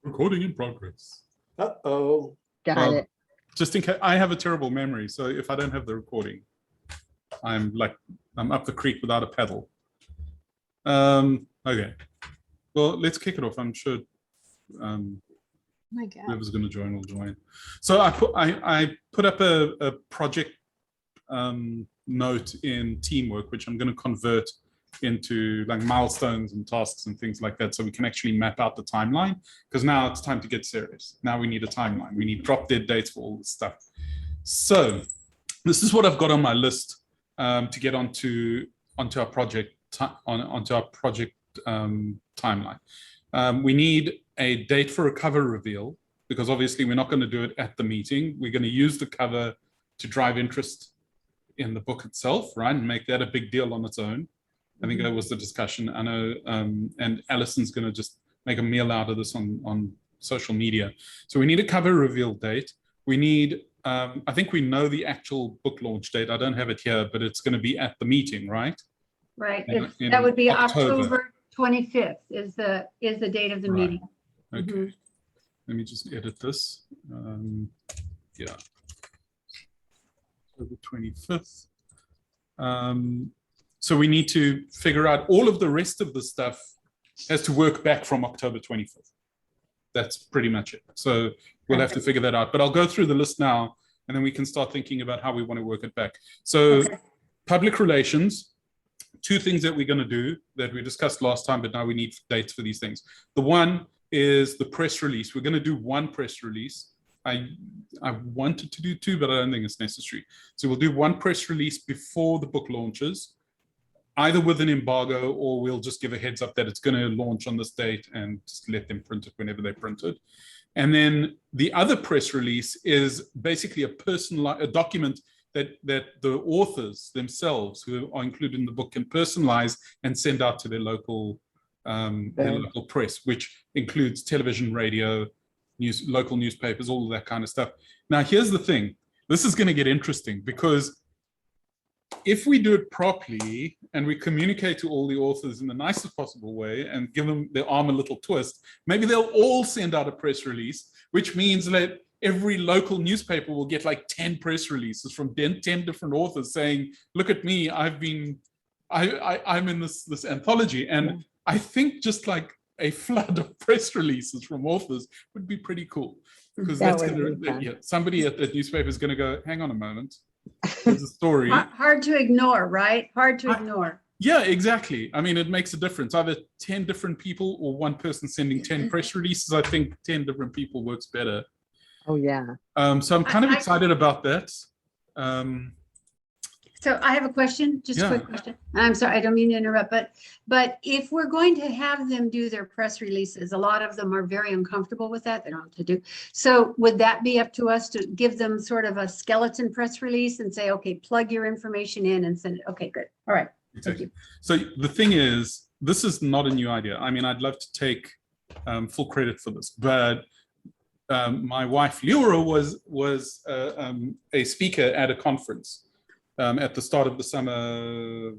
Recording in progress. Uh-oh. Got it. Just in case, I have a terrible memory, so if I don't have the recording, I'm up the creek without a paddle. Okay, well, let's kick it off. I'm sure My God. whoever's going to join will join. So I put up a project note in Teamwork, which I'm going to convert into like milestones and tasks and things like that, so we can actually map out the timeline, because now it's time to get serious. Now we need a timeline. We need drop dead dates for all this stuff. So this is what I've got on my list to get onto our project timeline. We need a date for a cover reveal, because obviously we're not going to do it at the meeting. We're going to use the cover to drive interest in the book itself, right, and make that a big deal on its own. I think that was the discussion. I know, and Alison's going to just make a meal out of this on social media. So we need a cover reveal date. We need, I think we know the actual book launch date. I don't have it here, but it's going to be at the meeting, right? Right. In That would be October. October 25th is the date of the Right. meeting. Okay. Let me just edit this. Yeah. October 25th. So we need to figure out all of the rest of the stuff has to work back from October 25th. That's pretty much it. So we'll have to figure that out. But I'll go through the list now, and then we can start thinking about how we want to work it back. So public relations, two things that we're going to do that we discussed last time, but now we need dates for these things. The one is the press release. We're going to do one press release. I wanted to do two, but I don't think it's necessary. So we'll do one press release before the book launches, either with an embargo, or we'll just give a heads up that it's going to launch on this date and just let them print it whenever they print it. And then the other press release is basically a document that the authors themselves who are included in the book can personalize and send out to their local press, which includes television, radio, local newspapers, all of that kind of stuff. Now, here's the thing. This is going to get interesting, because if we do it properly and we communicate to all the authors in the nicest possible way and give them their arm a little twist, maybe they'll all send out a press release, which means that every local newspaper will get like 10 press releases from 10 different authors saying, look at me, I'm in this anthology. And I think just like a flood of press releases from authors would be pretty cool, because that's going to, somebody at the newspaper is going to go, hang on a moment, there's a story. Hard to ignore, right? Hard to ignore. Yeah, exactly. I mean, it makes a difference. Either 10 different people or one person sending 10 press releases. I think 10 different people works better. Oh, yeah. So I'm kind of excited about that. So I have a question, just a quick question. I'm sorry, I don't mean to interrupt, but if we're going to have them do their press releases, a lot of them are very uncomfortable with that. They don't know what to do. So would that be up to us to give them sort of a skeleton press release and say, okay, plug your information in and send it? Okay, good. All right. Exactly. So the thing is, this is not a new idea. I mean, I'd love to take full credit for this, but my wife, Leora, was a speaker at a conference at the start of the summer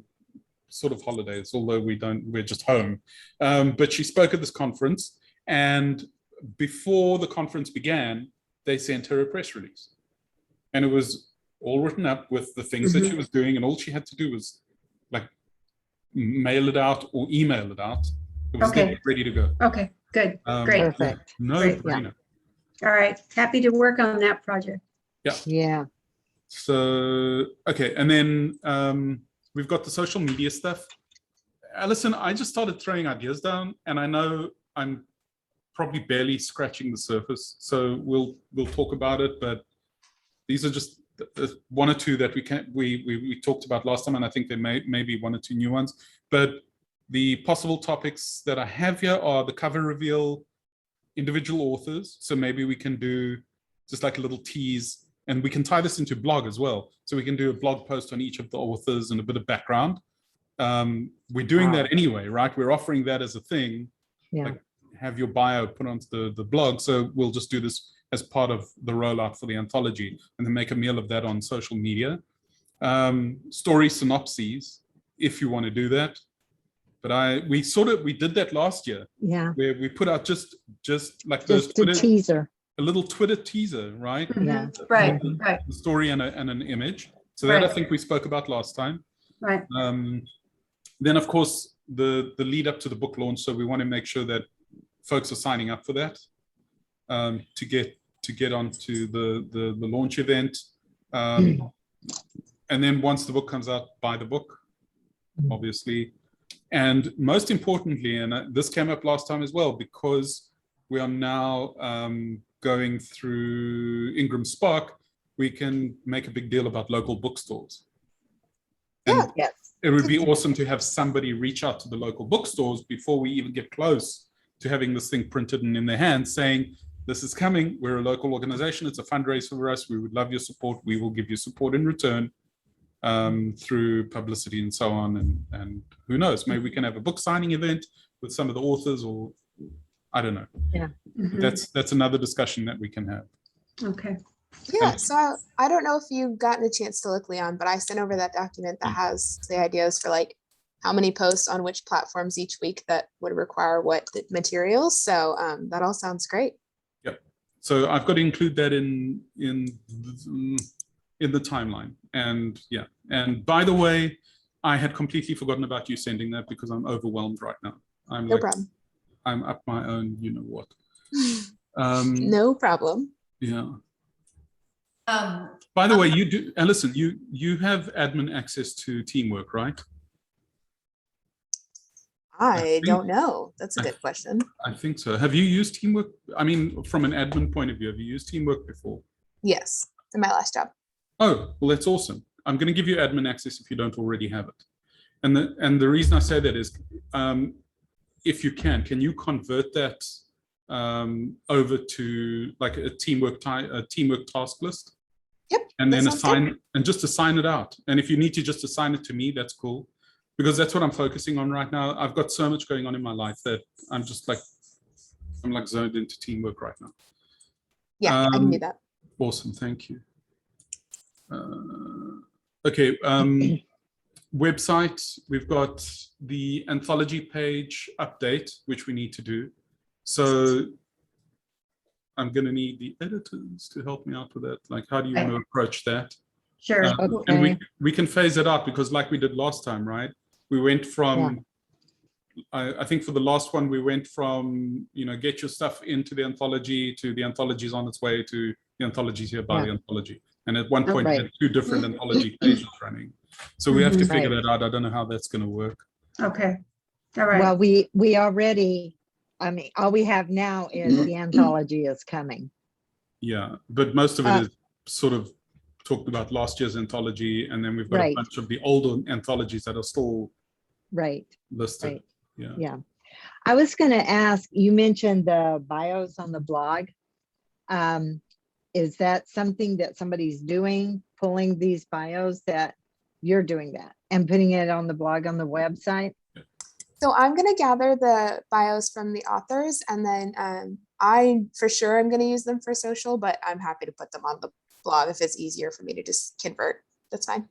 sort of holidays, although we're just home. But she spoke at this conference, and before the conference began, they sent her a press release. And it was all written up with the things that she was doing, and all she had to do was like mail it out or email it out. It was ready to go. Okay, good, great. Perfect. No brainer. All right, happy to work on that project. Yeah. So, okay, and then we've got the social media stuff. Alison, I just started throwing ideas down, and I know I'm probably barely scratching the surface, so we'll talk about it, but these are just one or two that we talked about last time, and I think there may be one or two new ones. But the possible topics that I have here are the cover reveal, individual authors, so maybe we can do just like a little tease. And we can tie this into blog as well. So we can do a blog post on each of the authors and a bit of background. We're doing that anyway, right? We're offering that as a thing, like have your bio put onto the blog. So we'll just do this as part of the rollout for the anthology, and then make a meal of that on social media. Story synopses, if you want to do that. But we did that last year Yeah, where we put out just like those just a teaser. a little Twitter teaser, right? Yeah. Right, The- right, The story and an image. So that I Right. think we spoke about last time. right. Then of course the lead up to the book launch. So we want to make sure that folks are signing up for that to get onto the launch event. And then once the book comes out, buy the book, obviously. And most importantly, and this came up last time as well, because we are now going through Ingram Spark, we can make a big deal about local bookstores. And Yes. it would be awesome to have somebody reach out to the local bookstores before we even get close to having this thing printed and in their hands, saying, this is coming, we're a local organization, it's a fundraiser for us, we would love your support, we will give you support in return through publicity and so on. And who knows, maybe we can have a book signing event with some of the authors, or I don't know. Yeah. That's another discussion that we can have. Okay. Yeah, so I don't know if you've gotten a chance to look, Leon, but I sent over that document that has the ideas for like how many posts on which platforms each week that would require what materials. So that all sounds great. Yep. So I've got to include that in the timeline. And yeah. And by the way, I had completely forgotten about you sending that because I'm overwhelmed right now. No problem. I'm up my own, you know what. No problem. Yeah. By the way, you do, Alison, you have admin access to Teamwork, right? I don't know. That's a good question. I think so. Have you used Teamwork? I mean, from an admin point of view, have you used Teamwork before? Yes, in my last job. Oh, well, that's awesome. I'm going to give you admin access if you don't already have it. And the reason I say that is, if you can you convert that over to like a teamwork task list? Yep. And then just assign it out. And if you need to just assign it to me, that's cool, because that's what I'm focusing on right now. I've got so much going on in my life that I'm like zoned into Teamwork right now. Yeah, I can do that. Awesome, thank you. Okay, website, we've got the Anthology page update, which we need to do. So I'm going to need the editors to help me out with that. Like, how do you want to approach that? Sure. And we can phase it out, because like we did last time, right? We went from, I think for the last one, we went from, get your stuff into the Anthology to the Anthology is on its way to the Anthology is here by the Anthology. And at one point, we had 2 different Anthology pages running. So we have to figure that out. I don't know how that's going to work. Okay. All right. Well, we already, I mean, all we have now is the Anthology is coming. Yeah, but most of it is sort of talked about last year's Anthology, and then we've got a bunch of the older anthologies that are still listed. Yeah. I was going to ask, you mentioned the bios on the blog. Is that something that somebody's doing, pulling these bios, that you're doing that and putting it on the blog on the website? So I'm going to gather the bios from the authors, and then I for sure I'm going to use them for social, but I'm happy to put them on the blog if it's easier for me to just convert. That's fine.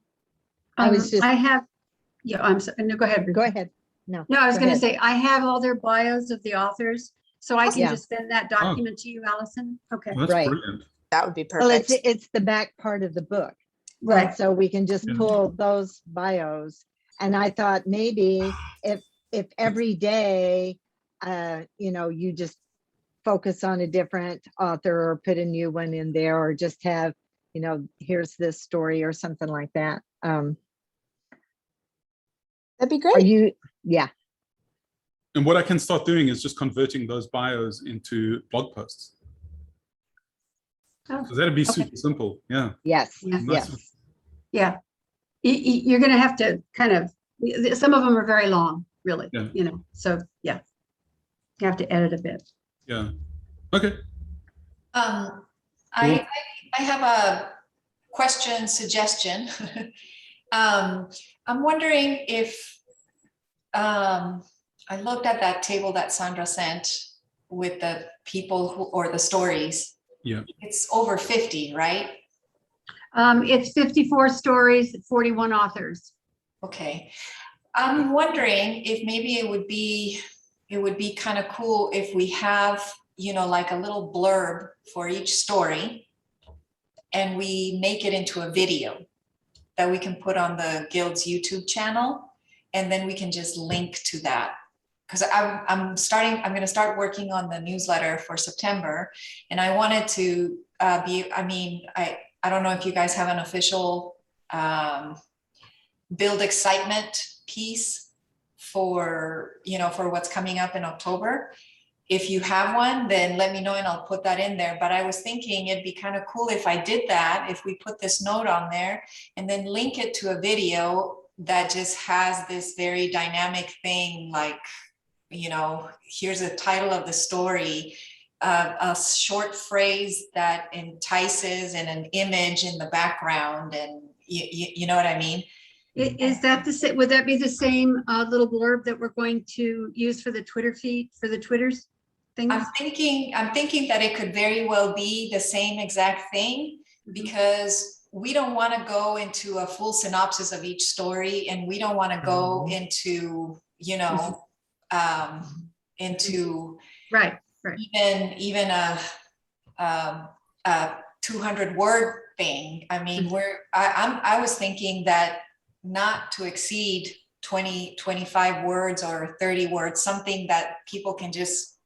I'm sorry. No, go ahead. Go ahead. No, I was going to say, I have all their bios of the authors, so I can just send that document to you, Allison. Okay. Well, that's brilliant. That would be perfect. Well, it's the back part of the book. Right. So we can just pull those bios. And I thought maybe if every day, you just focus on a different author or put a new one in there, or just have, here's this story or something like that. That'd be great. And what I can start doing is just converting those bios into blog posts. Because that'd be super simple. Yeah. Yes. Yeah. You're going to have to kind of, some of them are very long, really, so you have to edit a bit. Yeah. Okay. I have a question, suggestion. I'm wondering if I looked at that table that Sandra sent with the people or the stories. Yeah. It's over 50, right? It's 54 stories, 41 authors. Okay. I'm wondering if maybe it would be kind of cool if we have, like a little blurb for each story, and we make it into a video that we can put on the Guild's YouTube channel, and then we can just link to that. Because I'm going to start working on the newsletter for September, and I wanted to I don't know if you guys have an official build excitement piece for what's coming up in October. If you have one, then let me know and I'll put that in there. But I was thinking it'd be kind of cool if I did that, if we put this note on there and then link it to a video that just has this very dynamic thing, like, here's the title of the story, a short phrase that entices, and an image in the background, and you know what I mean? Is that would that be the same little blurb that we're going to use for the Twitter feed, for the Twitters things? I'm thinking that it could very well be the same exact thing, because we don't want to go into a full synopsis of each story, and we don't want to go into, into right. even a 200-word thing. I mean, I was thinking that not to exceed 20, 25 words or 30 words, something that people can just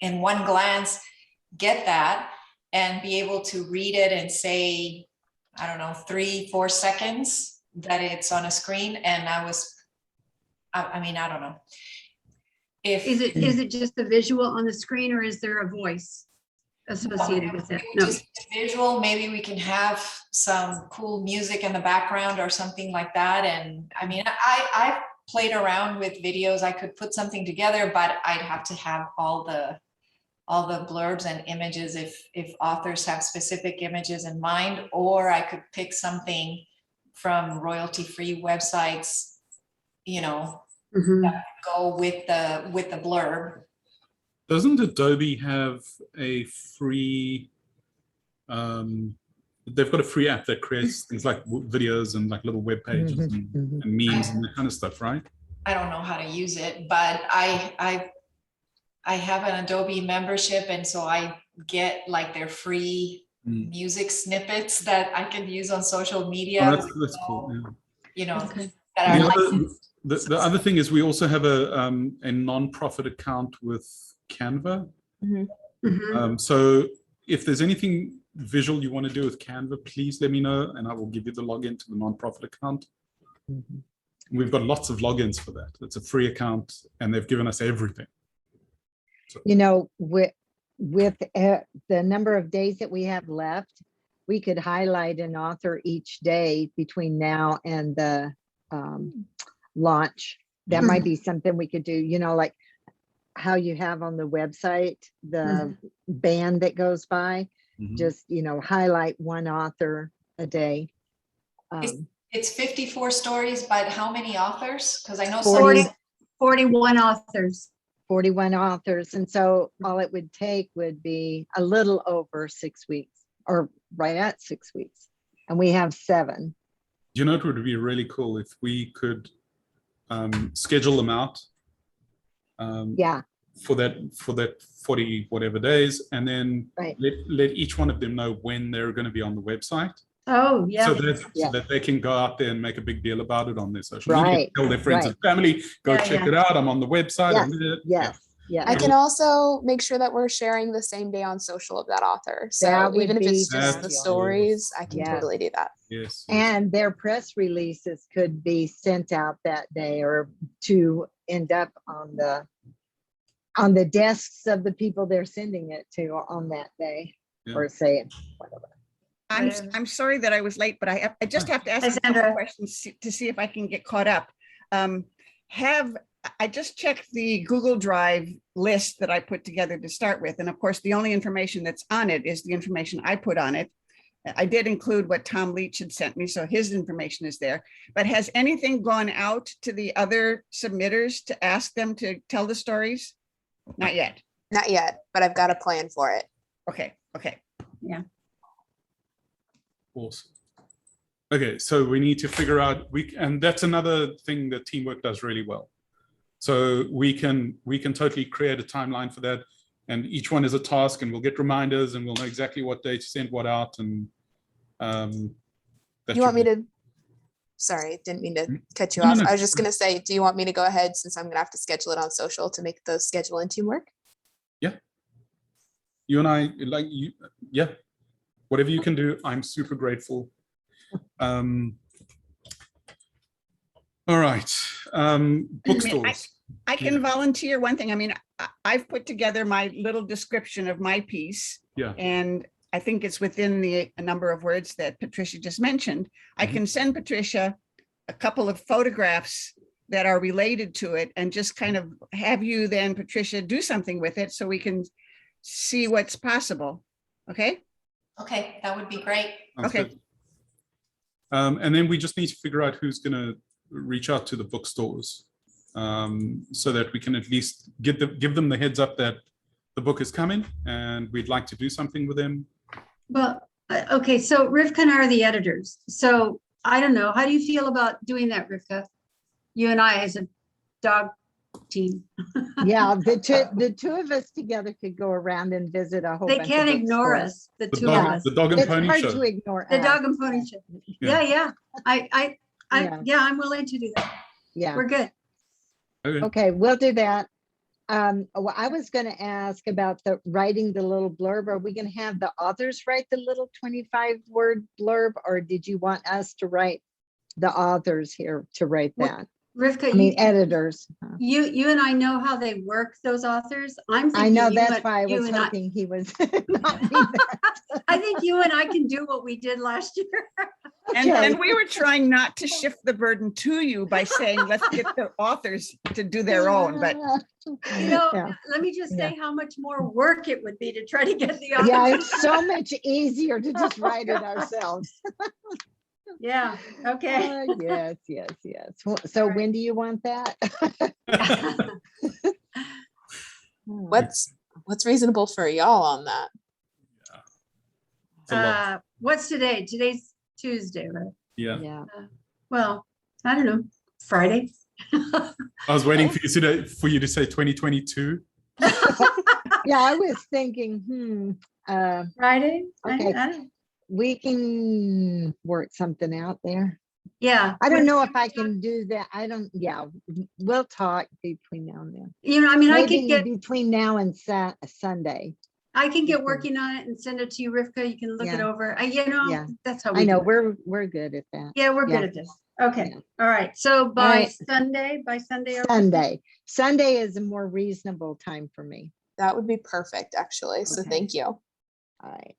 in one glance get that and be able to read it and say, I don't know, 3-4 seconds that it's on a screen. And I don't know. Is it just the visual on the screen, or is there a voice associated with it? No. Just visual. Maybe we can have some cool music in the background or something like that. And I mean, I've played around with videos. I could put something together, but I'd have to have all the blurbs and images if authors have specific images in mind, or I could pick something from royalty-free websites, that go with the blurb. Doesn't Adobe have a free, they've got a free app that creates things like videos and like little web pages and memes and that kind of stuff, right? I don't know how to use it, but I have an Adobe membership, and so I get like their free music snippets that I can use on social media. Oh, that's cool. Yeah. Okay. That are licensed. The other thing is we also have a non-profit account with Canva. So if there's anything visual you want to do with Canva, please let me know, and I will give you the login to the non-profit account. We've got lots of logins for that. It's a free account, and they've given us everything. So. With the number of days that we have left, we could highlight an author each day between now and the launch. That might be something we could do, like how you have on the website, the band that goes by, just, highlight one author a day. It's 54 stories, but how many authors? Because I know 41 authors. 41 authors. And so all it would take would be a little over 6 weeks, or right at 6 weeks. And we have 7. You know, it would be really cool if we could schedule them out. For that 40 whatever days, and then let each one of them know when they're going to be on the website. Oh, yeah. So that they can go out there and make a big deal about it on their social media, tell their friends and family, check it out. I'm on the website. Yes. I can also make sure that we're sharing the same day on social of that author. So even if it's just the stories, I can totally do that. Yes. And their press releases could be sent out that day, or to end up on the desks of the people they're sending it to on that day, or say whatever. I'm sorry that I was late, but I just have to ask a couple questions to see if I can get caught up. I just checked the Google Drive list that I put together to start with. And of course, the only information that's on it is the information I put on it. I did include what Tom Leach had sent me, so his information is there. But has anything gone out to the other submitters to ask them to tell the stories? Not yet. Not yet, but I've got a plan for it. Okay. Yeah. Awesome. Okay, so we need to figure out, and that's another thing that teamwork does really well. So we can totally create a timeline for that, and each one is a task, and we'll get reminders, and we'll know exactly what day to send what out. And You want me to? Sorry, didn't mean to cut you No, off. no, no. I was just gonna say, do you want me to go ahead since I'm gonna have to schedule it on social to make the schedule and team work? Yeah. You and I, like you, yeah. Whatever you can do, I'm super grateful. All right. Bookstores. I can volunteer one thing. I mean, I've put together my little description of my piece. Yeah. And I think it's within a number of words that Patricia just mentioned. I can send Patricia a couple of photographs that are related to it and just kind of have you then, Patricia, do something with it so we can see what's possible. Okay? Okay, that would be great. Sounds Okay. good. And then we just need to figure out who's going to reach out to the bookstores so that we can at least give them the heads up that the book is coming and we'd like to do something with them. Well, okay, so Rivka and I are the editors. So I don't know. How do you feel about doing that, Rivka? You and I as a dog team. Yeah, the two of us together could go around and visit a whole They bunch can't of ignore bookstores. us, the The two of dog, us. the dog and It's pony hard show. to ignore The us. dog and pony show. Yeah. Yeah. Yeah. Yeah, I'm willing to do that. Yeah. We're good. Okay. Okay, we'll do that. Well, I was going to ask about the writing the little blurb. Are we going to have the authors write the little 25-word blurb, or did you want us to write the authors here to write Well, that? Rivka, I mean, editors. you and I know how they work, those authors. I'm I thinking know you that's and- why I you was and hoping he was not be there. I think you and I can do what we did last year. And we were trying not to shift the burden to you by saying, let's get the authors to do their own, but You know, Yeah. let me just say how much more work it would be to try to get the Yeah, authors. it's so much easier to just write it ourselves. Yeah, okay. Yes. So right. when do you want that? What's reasonable for y'all on that? It's a lot. What's today? Today's Tuesday, right? Yeah. Yeah. Well, I don't know, Friday. I was waiting for you to say 2022. Yeah, I was thinking, Friday? Okay. I don't- we can work something out there. Yeah. I don't know if I can do that. Yeah, we'll talk between now and then. You know, I mean, Maybe between now and Sunday. I can get Okay. working on it and send it to you, Rivka. You can look it Yeah. over. You know, Yeah. that's how we I know do it. we're good at that. Yeah, we're Yeah. good at this. Okay. Yeah. All right. So by right. Sunday, are we- Sunday is a more reasonable time for me. That would be perfect, actually. So Okay. thank you. All right.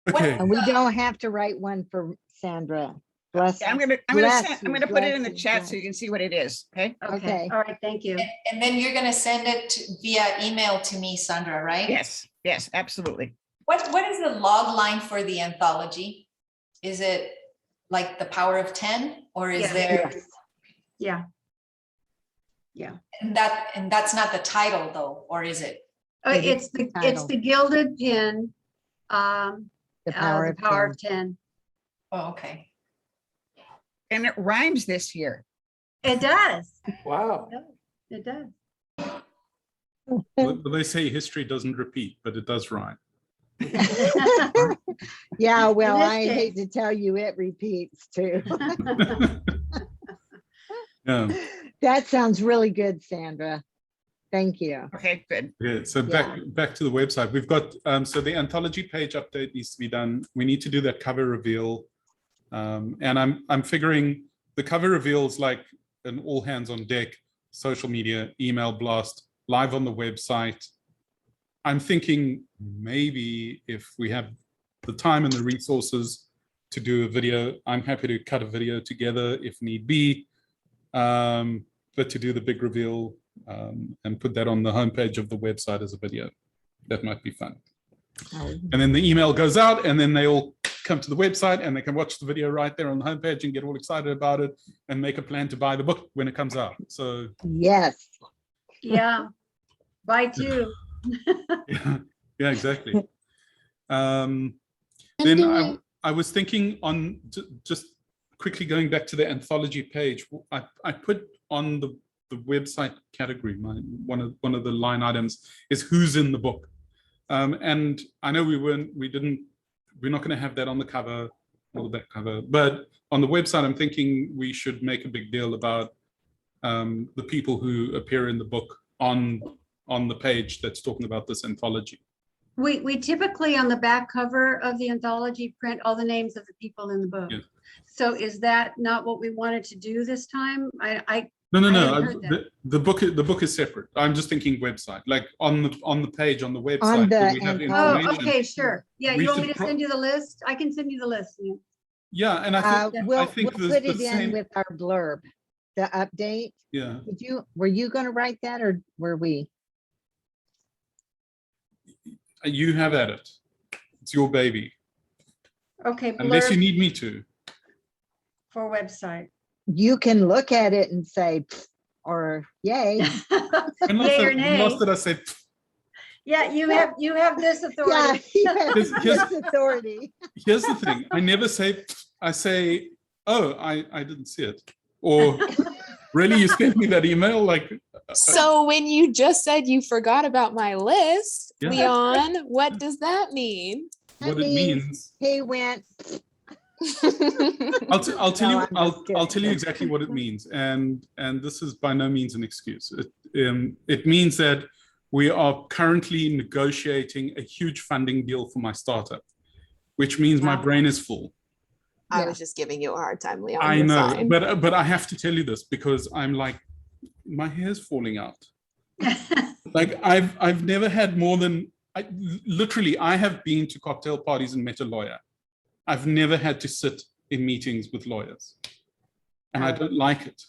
Okay. And we don't have to write one for Sandra. Bless. I'm gonna bless I'm you, gonna put it in the bless you, chat bless so you can see what it is. Okay. Okay. Okay. All right. Thank you. And then you're gonna send it via email to me, Sandra, right? Yes, absolutely. What is the log line for the anthology? Is it like the power of 10 or is Yeah. there, Yeah. Yeah. and that's not the title though, or is it? It It's is the the title. Gilded Pin. The power of 10. 10. Oh, okay. And it rhymes this year. It does. Wow. It does. Well, they say history doesn't repeat, but it does rhyme. Yeah, well, this I case. hate to tell you, it repeats too. Yeah. That sounds really good, Sandra. Thank you. Okay, good. Yeah. So back to the website. We've got so the anthology page update needs to be done. We need to do that cover reveal. And I'm figuring the cover reveal is like an all hands on deck, social media, email blast, live on the website. I'm thinking maybe if we have the time and the resources to do a video, I'm happy to cut a video together if need be. But to do the big reveal and put that on the homepage of the website as a video, that might be fun. And then the email goes out and then they all come to the website and they can watch the video right there on the homepage and get all excited about it and make a plan to buy the book when it comes out. So Yes. Yeah. Buy two. yeah, exactly. And Then do I was thinking on just quickly going back to the anthology page. I put on the website category, one of the line items is who's in the book. And I know we're not going to have that on the cover or the back cover, but on the website, I'm thinking we should make a big deal about the people who appear in the book on the page that's talking about this anthology. We typically on the back cover of the anthology print all the names of the people in the book. Yeah. So is that not what we wanted to do this time? No. hadn't heard The book is separate. I'm just thinking website, like on the page on the website. the we have Oh, information. okay, sure. Yeah, We you want me should to send you the list? I can send you the list. Yeah. Yeah, and I think We'll the put it in same. with our blurb, the update. Yeah, Were you going to write that or were we? you have at it. It's your baby, Okay, unless you blurb need me to. for website. You can look at it and say, "Pfft," or yay. When last Yay or did- when nay? last did I say? Yeah, you have this Yeah, authority. you have Here's- this authority. Here's the thing. I never say. I say, oh, I didn't see it. Or really, you sent me that email? Like, So when you just said you forgot about my list, Yeah. Leon, what does that mean? what That it means. He went, I'll tell No, you. I'm I'll just tell you kidding. exactly what it means, and this is by no means an excuse. It means that we are currently negotiating a huge funding deal for my startup, which means my Wow. brain is full. I Yeah. was just giving you a hard time, Leon. I You're know, fine. but I have to tell you this because I'm like, my hair's falling out. Like I've never had more than literally. I have been to cocktail parties and met a lawyer. I've never had to sit in meetings with lawyers, and I don't like it.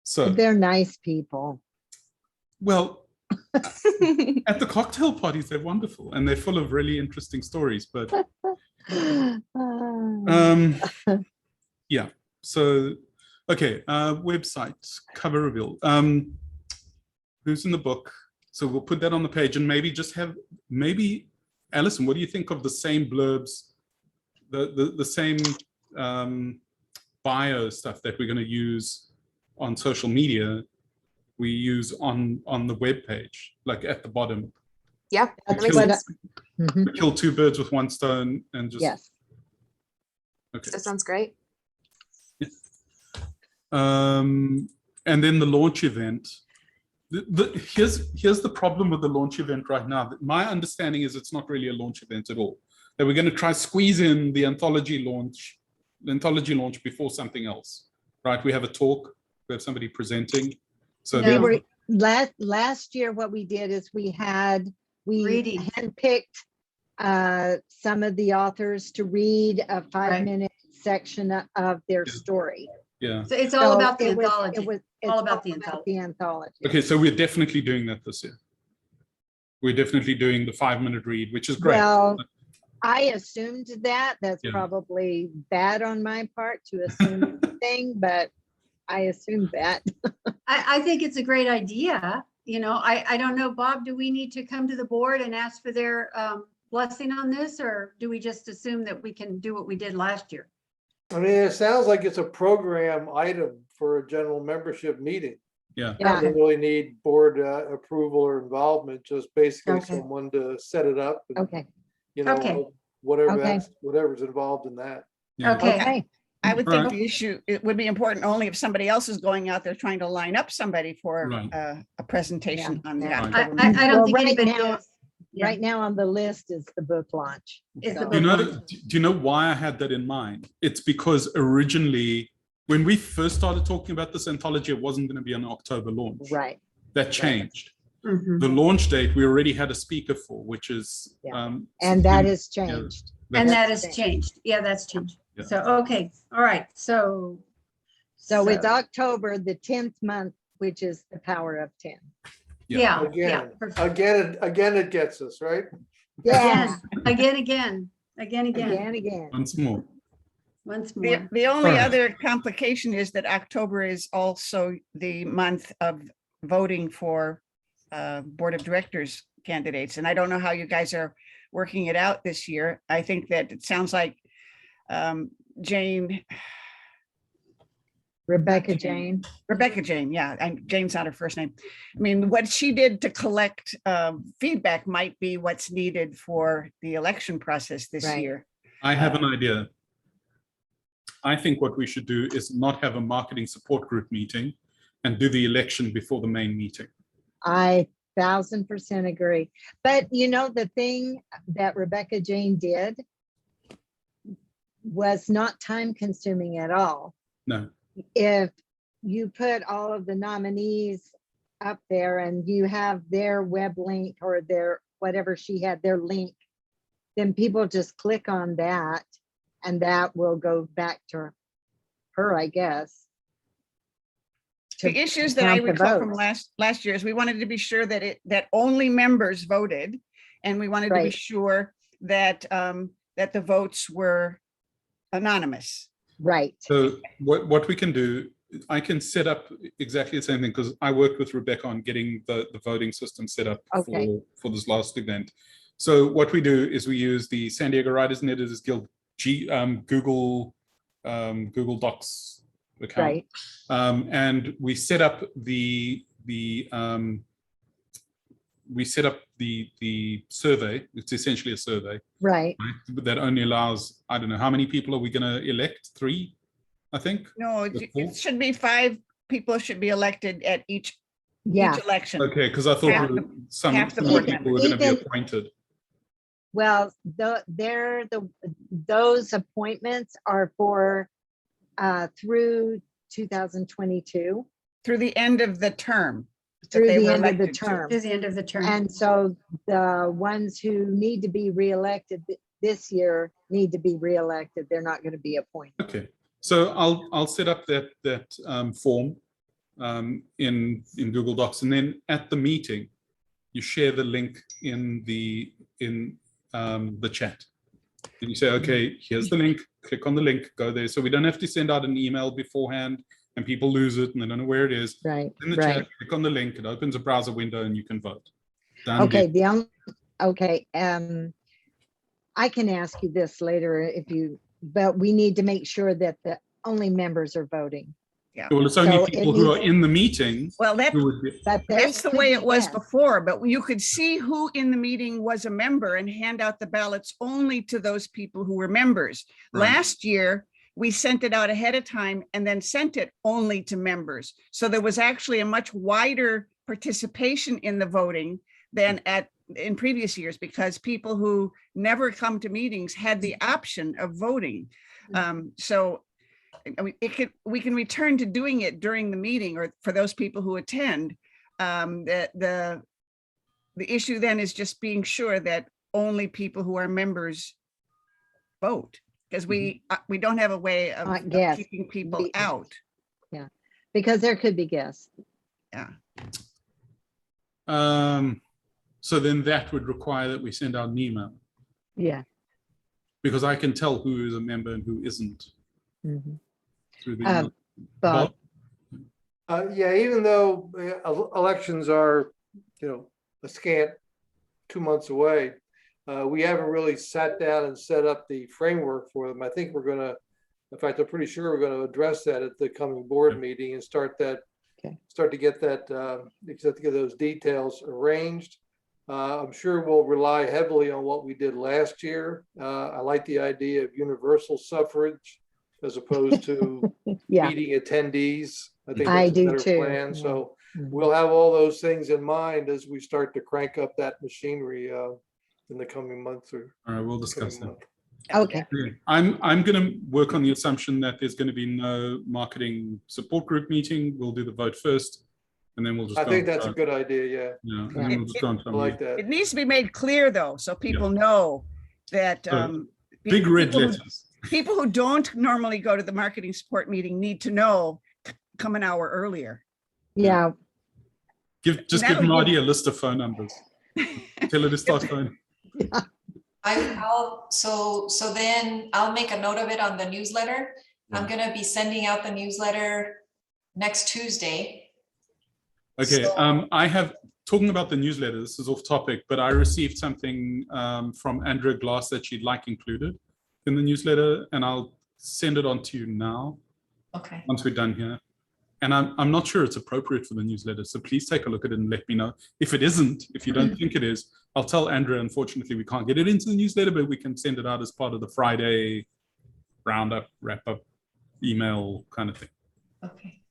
So, they're nice people. well, at the cocktail parties, they're wonderful and they're full of really interesting stories. But yeah. So, okay. Website cover reveal. Who's in the book? So we'll put that on the page and maybe just have Alison. What do you think of the same blurbs? The same bio stuff that we're going to use on social media, we use on the web page, like at the bottom. Yeah, that That's makes what sense. Mhm. We kill two birds with one stone and just Yes. okay. That sounds great. And then the launch event. Here's the problem with the launch event right now. My understanding is it's not really a launch event at all. That we're going to try squeeze in the anthology launch before something else, right? We have a talk, we have somebody presenting. So No. We then- were last year, what we did is we Reading. handpicked some of the authors to read a 5-minute section of their Yeah. story. yeah. So it's all So about the it was- anthology. it's All about the the anthology. Okay, so we're definitely doing that this year. We're definitely doing the 5-minute read, which is great. Well, I assumed that. That's Yeah. probably bad on my part to assume anything, but I assumed that. I think it's a great idea. You know, I don't know, Bob, do we need to come to the board and ask for their blessing on this? Or do we just assume that we can do what we did last year? I mean, it sounds like it's a program item for a general membership meeting. Yeah. Yeah. Doesn't really need board approval or involvement, just basically Okay. someone to set it up. and, Okay. You know, Okay. Okay. whatever's involved in that. Yeah. Okay. Okay. I would Right. think the issue, it would be important only if somebody else is going out there trying to line up somebody for Right. A presentation on the Yeah. Right. October I meeting. don't Well, think right anybody now- is. Yeah. Right now on the list is the book launch. Is the So- book Do launch. you know why I had that in mind? It's because originally, when we first started talking about this anthology, it wasn't going to be an October launch. Right. That changed. Mhm. The launch date we already had a speaker for, which is Yeah. And that has changed. And that's- that That's has the changed. Yeah, that's changed. Yeah. So, okay, all right, so. So it's October, the 10th month, which is the power of 10. Yeah, yeah. Again, perfect. again, it gets us, right? Yeah. Again. Again. once more. Once The, more. the only Alright. other complication is that October is also the month of voting for Board of Directors candidates. And I don't know how you guys are working it out this year. I think that it sounds like Jane, Rebecca Jane. yeah, and Jane's not her first name. I mean, what she did to collect feedback might be what's needed for the election process this Right. year. I have an idea. I think what we should do is not have a marketing support group meeting and do the election before the main meeting. I 1000% agree. But you know, the thing that Rebecca Jane did was not time consuming at all. No. If you put all of the nominees up there and you have their web link or their, whatever she had, their link, then people just click on that and that will go back to her, I guess. The issues that I recall from last year is we wanted to be sure that that only members voted, and we wanted to be sure that that the votes were anonymous. Right. So what we can do, I can set up exactly the same thing, because I worked with Rebecca on getting the voting system set up for this last event. So what we do is we use the San Diego Writers and Editors Guild Google Docs account, and we set up the survey. It's essentially a survey, right? That only allows, I don't know, how many people are we going to elect? 3, I think. No, it should be 5 people should be elected at each election. Okay, because I thought some more people were going to be appointed. Well, those appointments are for through 2022. Through the end of the term. Through the end of the term. Through the end of the term. And so the ones who need to be reelected this year need to be reelected. They're not going to be appointed. Okay, so I'll set up that form in Google Docs, and then at the meeting, you share the link in the chat. And you say, okay, here's the link, click on the link, go there. So we don't have to send out an email beforehand and people lose it and they don't know where it is. Right. In the chat, click on the link, it opens a browser window and you can vote. Done. Okay, I can ask you this later but we need to make sure that the only members are voting. Yeah. Well, it's only people who are in the meeting. Well, that's the way it was before, but you could see who in the meeting was a member and hand out the ballots only to those people who were members. Right. Last year, we sent it out ahead of time and then sent it only to members. So there was actually a much wider participation in the voting than in previous years, because people who never come to meetings had the option of voting. So I mean, we can return to doing it during the meeting or for those people who attend. The issue then is just being sure that only people who are members vote, because we don't have a way of keeping people out. Yeah, because there could be guests. Yeah. So then that would require that we send out an email. Yeah. Because I can tell who is a member and who isn't. Mm-hmm. Through the Bob. Yeah, even though elections are, a scant 2 months away, we haven't really sat down and set up the framework for them. I think we're going to, in fact, I'm pretty sure we're going to address that at the coming board meeting and start to get those details arranged. I'm sure we'll rely heavily on what we did last year. I like the idea of universal suffrage as opposed to meeting attendees. I think that's a better plan. So we'll have all those things in mind as we start to crank up that machinery in the coming months. All right, we'll discuss that. Okay. I'm going to work on the assumption that there's going to be no marketing support group meeting. We'll do the vote first, and then we'll just. I think that's a good idea. Yeah. And then we'll just go on I like that. It needs to be made clear though, so people know that. Big red letters. People who don't normally go to the marketing support meeting need to know, come an hour earlier. Yeah. Give Marty a list of phone numbers. Tell her to start phoning. So then I'll make a note of it on the newsletter. I'm going to be sending out the newsletter next Tuesday. Okay. So, I have, talking about the newsletter, this is off topic, but I received something from Andrea Glass that she'd like included. in the newsletter, and I'll send it on to you now Okay. once we're done here. And I'm not sure it's appropriate for the newsletter, so please take a look at it and let me know. If it isn't, if you don't think it is, I'll tell Andrea, unfortunately, we can't get it into the newsletter, but we can send it out as part of the Friday roundup, wrap-up, email kind of thing. Okay.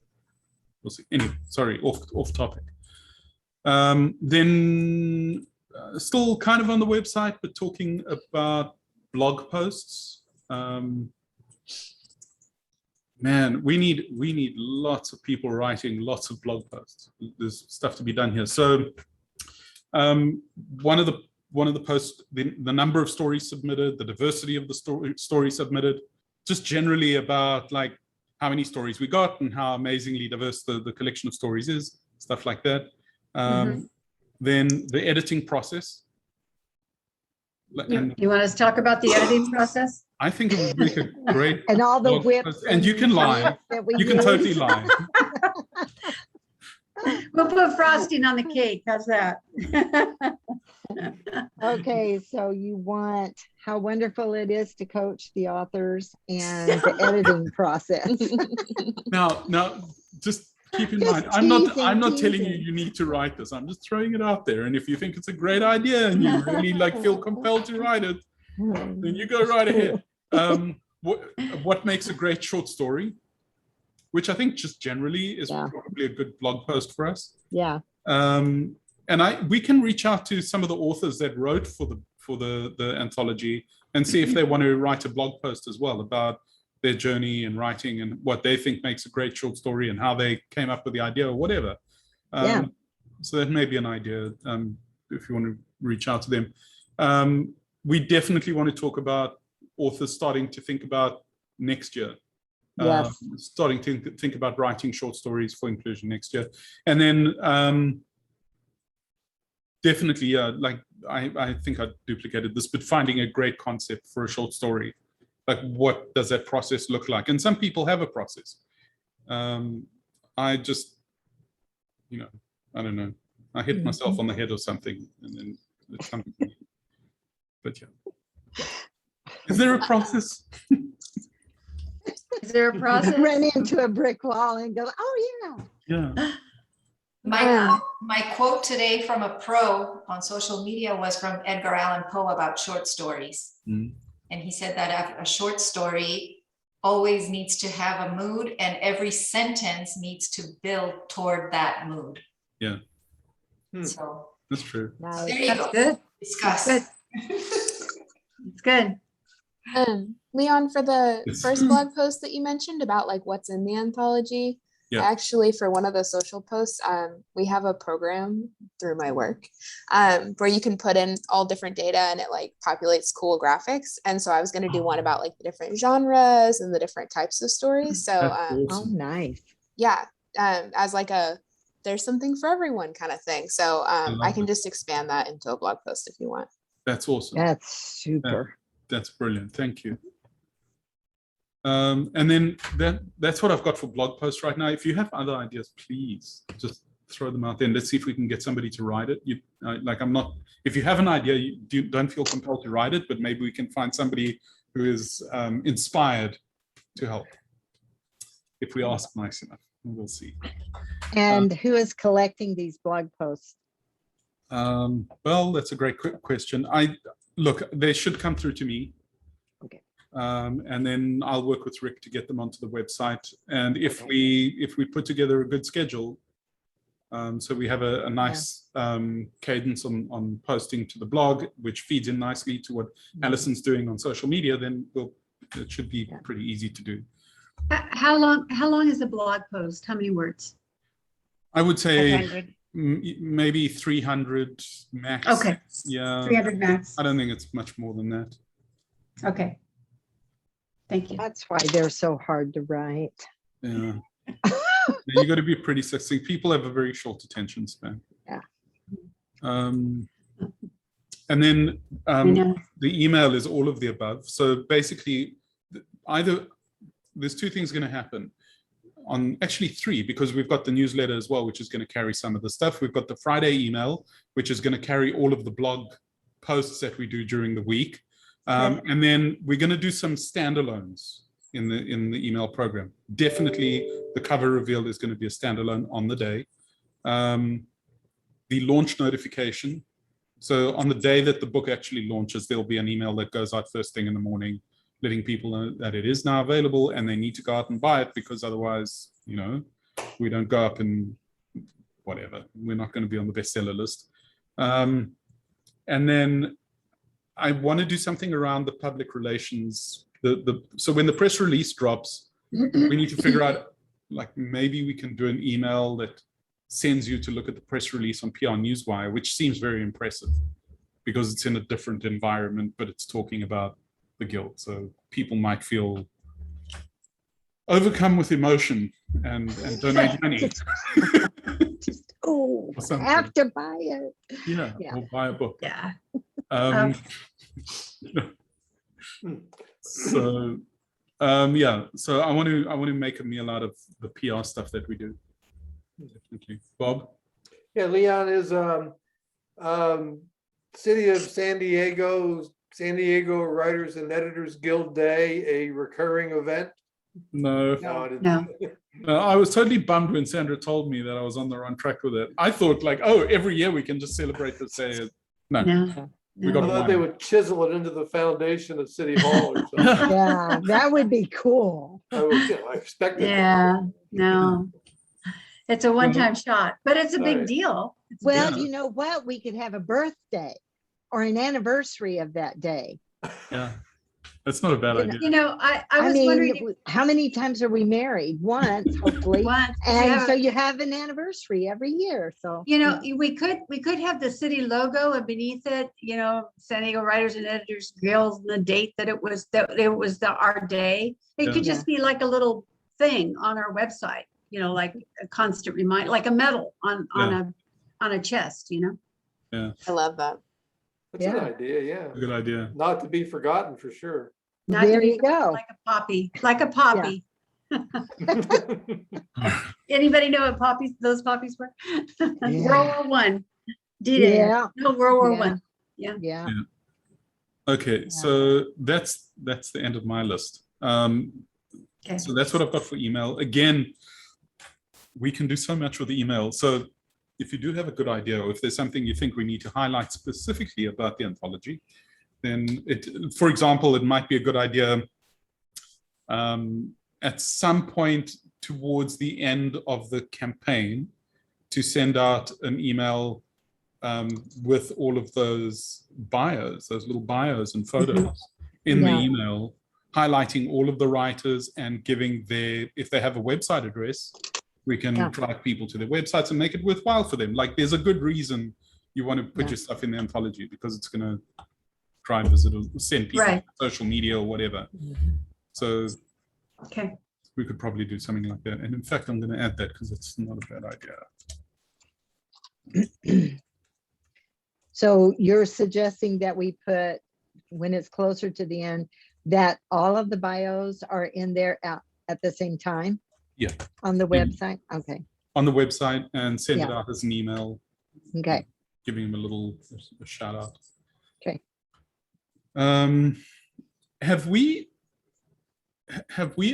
We'll see. Anyway, sorry, off topic. Then still kind of on the website, but talking about blog posts. Man, we need lots of people writing lots of blog posts. There's stuff to be done here. So one of the posts, the number of stories submitted, the diversity of the stories submitted, just generally about like how many stories we got and how amazingly diverse the collection of stories is, stuff like that. Then the editing process. You want us to talk about the editing process? I think it would make a great And all the blog whips. post. And you can lie. that we You can use. totally lie. We'll put frosting on the cake. How's that? Okay, so you want how wonderful it is to coach the authors and the editing process. Now, just keep in Just mind, I'm not telling teasing. you need to write this. I'm just throwing it out there. And if you think it's a great idea and you really like feel compelled to write it, then you go right ahead. What makes a great short story, which I think just generally is probably a good blog post for us. Yeah. And we can reach out to some of the authors that wrote for the anthology and see if they want to write a blog post as well about their journey in writing and what they think makes a great short story and how they came up with the idea or whatever. So that may be an idea if you want to reach out to them. We definitely want to talk about authors starting to think about next year. Yes. Starting to think about writing short stories for inclusion next year. And then definitely, like I think I duplicated this, but finding a great concept for a short story. Like, what does that process look like? And some people have a process. I just, I don't know. I hit myself on the head or something, and then it comes. But yeah. Is there a process? Is there a process? Run into a brick wall and go, oh yeah. Yeah. My quote today from a pro on social media was from Edgar Allan Poe about short stories. And he said that a short story always needs to have a mood, and every sentence needs to build toward that mood. Yeah. So That's true. Nice. there you That's go. good. Discuss. Good. It's good. Leon, for the Yes. first blog post that you mentioned about like what's in the anthology, Yeah. actually for one of the social posts, we have a program through my work where you can put in all different data and it like populates cool graphics. And so I was going to do one about like the different genres and the different types of stories. So That's Oh, awesome. nice. yeah, as like there's something for everyone kind of thing. So I love can it. just expand that into a blog post if you want. That's awesome. That's super. That's brilliant. Thank you. And then that's what I've got for blog posts right now. If you have other ideas, please just throw them out there and let's see if we can get somebody to write it. If you have an idea, don't feel compelled to write it, but maybe we can find somebody who is inspired to help. If we ask nice enough, we'll see. And who is collecting these blog posts? Well, that's a great question. Look, they should come through to me. Okay. And then I'll work with Rick to get them onto the website. And if we put together a good schedule, so we have a nice cadence on posting to the blog, which feeds in nicely to what Alison's doing on social media, then it should be pretty easy to do. How long is the blog post? How many words? I would say 100. maybe 300 max. Okay. Yeah. 300 max. I don't think it's much more than that. Okay. Thank you. That's why they're so hard to write. Yeah. You got to be pretty succinct. People have a very short attention span. Yeah. And then I know. the email is all of the above. So basically, there's two things going to happen. Actually three, because we've got the newsletter as well, which is going to carry some of the stuff. We've got the Friday email, which is going to carry all of the blog posts that we do during the week. And then we're going to do some standalones in the email program. Definitely the cover reveal is going to be a standalone on the day. The launch notification. So on the day that the book actually launches, there'll be an email that goes out first thing in the morning, letting people know that it is now available and they need to go out and buy it, because otherwise, you know, we don't go up and whatever. We're not going to be on the bestseller list. And then I want to do something around the public relations. So when the press release drops, we need to figure out, like, maybe we can do an email that sends you to look at the press release on PR Newswire, which seems very impressive because it's in a different environment, but it's talking about the guild. So people might feel overcome with emotion and donate money. Oh, Or something. have to buy it. Yeah, Yeah. or buy a book. Yeah. So yeah, so I want to make a meal out of the PR stuff that we do. Definitely. Bob? Yeah, Leon, is City of San Diego Writers and Editors Guild Day a recurring event? No. No, it No. I was totally bummed when Sandra told me that I was on the wrong track with it. I thought, like, oh, every year we can just celebrate this day. No, No. we I got thought they one. would chisel it into the foundation of City Hall or something. Yeah, that would be cool. I expected. Yeah, no. It's a one-time shot, but it's a big Right. deal. It's a Well, Yeah. you know what? We could have a birthday or an anniversary of that day. Yeah, that's not a bad You idea. You know, I I was wondering mean, how many times are we married? Once, hopefully. what, And so you have an anniversary every year. So, you know, we could have the city logo and beneath it, you know, San Diego Writers and Editors Guild, the date that it was our day. It Yeah. could just be like a little thing on our website, you know, like a constant reminder, like a medal on a chest, you know. I love that. That's an Yeah. idea, yeah. A good idea. Not to be forgotten for sure. Not to there be you go. Like a poppy, like a poppy. Anybody know what poppies, those poppies were? World War I. D-Day. Yeah, No, World War Yeah. One. yeah. Okay, so that's the end of my list. Okay. So that's what I've got for email. Again, we can do so much with email. So if you do have a good idea, or if there's something you think we need to highlight specifically about the anthology, then for example, it might be a good idea at some point towards the end of the campaign to send out an email with all of those bios, those little bios and photos in the Yeah. email, highlighting all of the writers and giving if they have a website address, we can drive people to their websites and make it worthwhile for them. Like, there's a good reason you want to put your stuff in the anthology, because it's going to drive visitors, send people Right. to social media or whatever. So Okay. we could probably do something like that. And in fact, I'm going to add that because it's not a bad idea. So you're suggesting that we put, when it's closer to the end, that all of the bios are in there at the same time? Yeah. On the Yeah. website? Okay, On the website, and send it Yeah. out as an email, okay. giving them a shout out. Okay. Have we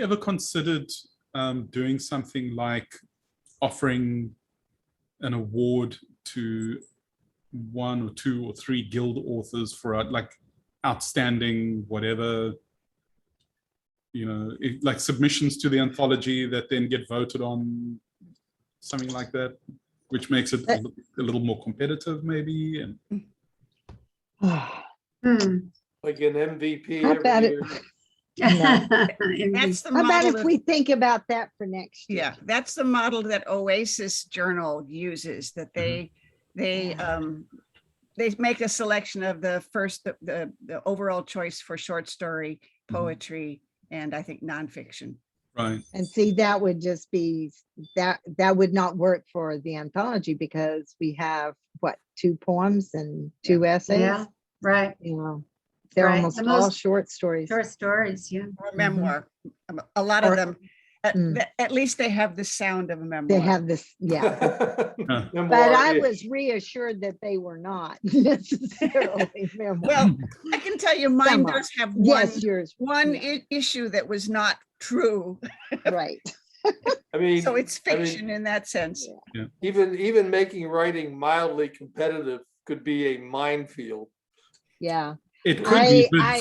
ever considered doing something like offering an award to 1 or 2 or 3 guild authors for like outstanding whatever, you know, like submissions to the anthology that then get voted on, something like that, which makes it a little more competitive maybe? And Like an MVP How about every it? year. That's the How about model. if we think about that for next year? Yeah, that's the model that Oasis Journal uses, that they make a selection of the overall choice for short story, poetry, and I think nonfiction. right. And see, that would just be, that would not work for the anthology because we have, what, 2 poems and 2 essays? Yeah, right. You know, they're Right. almost The all most short stories. Short stories, yeah. Or memoir, a lot of Or- them. At least they have the sound of a memoir. They have this, yeah. Memoir, But I yeah. was reassured that they were not necessarily memoir. Well, I can tell you mine Some are. does have Yes, yours, one yeah. issue that was not true. right. I mean, So it's I mean, fiction in that sense. even making writing mildly competitive could be a minefield. Yeah. It could be, but I-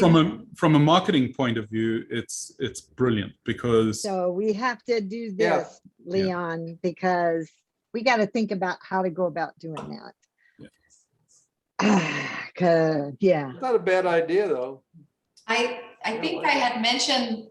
from a marketing point of view, it's brilliant because So we have to do Yeah. this, Leon, because we got to think about how to go about doing that. Yeah. It's not a bad idea, though. I think I had mentioned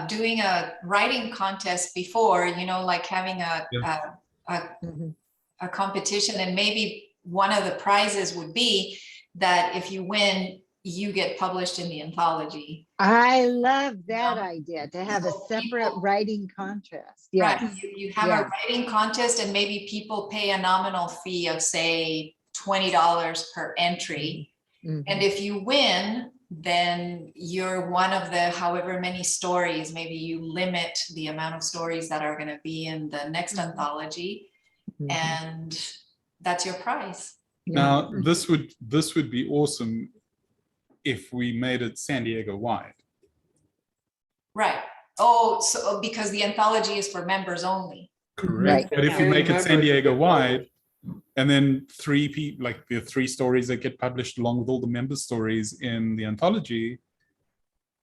doing a writing contest before, you know, like having Mhm. a competition, and maybe one of the prizes would be that if you win, you get published in the anthology. I love that Yeah. idea, to have a So separate people- writing contest. Right, Yes. you have Yeah. a writing contest, and maybe people pay a nominal fee of, say, $20 per entry. Mhm. And if you win, then you're one of the however many stories, maybe you limit the amount of stories that are going to be in the next anthology, Mhm. and that's your prize. Yeah. now this would be awesome if we made it San Diego wide. Right. Oh, so because the anthology is for members only. Correct. Right. But if you Yeah. make it San Members Diego get wide, and then like the 3 stories that get published along with all the member stories in the anthology,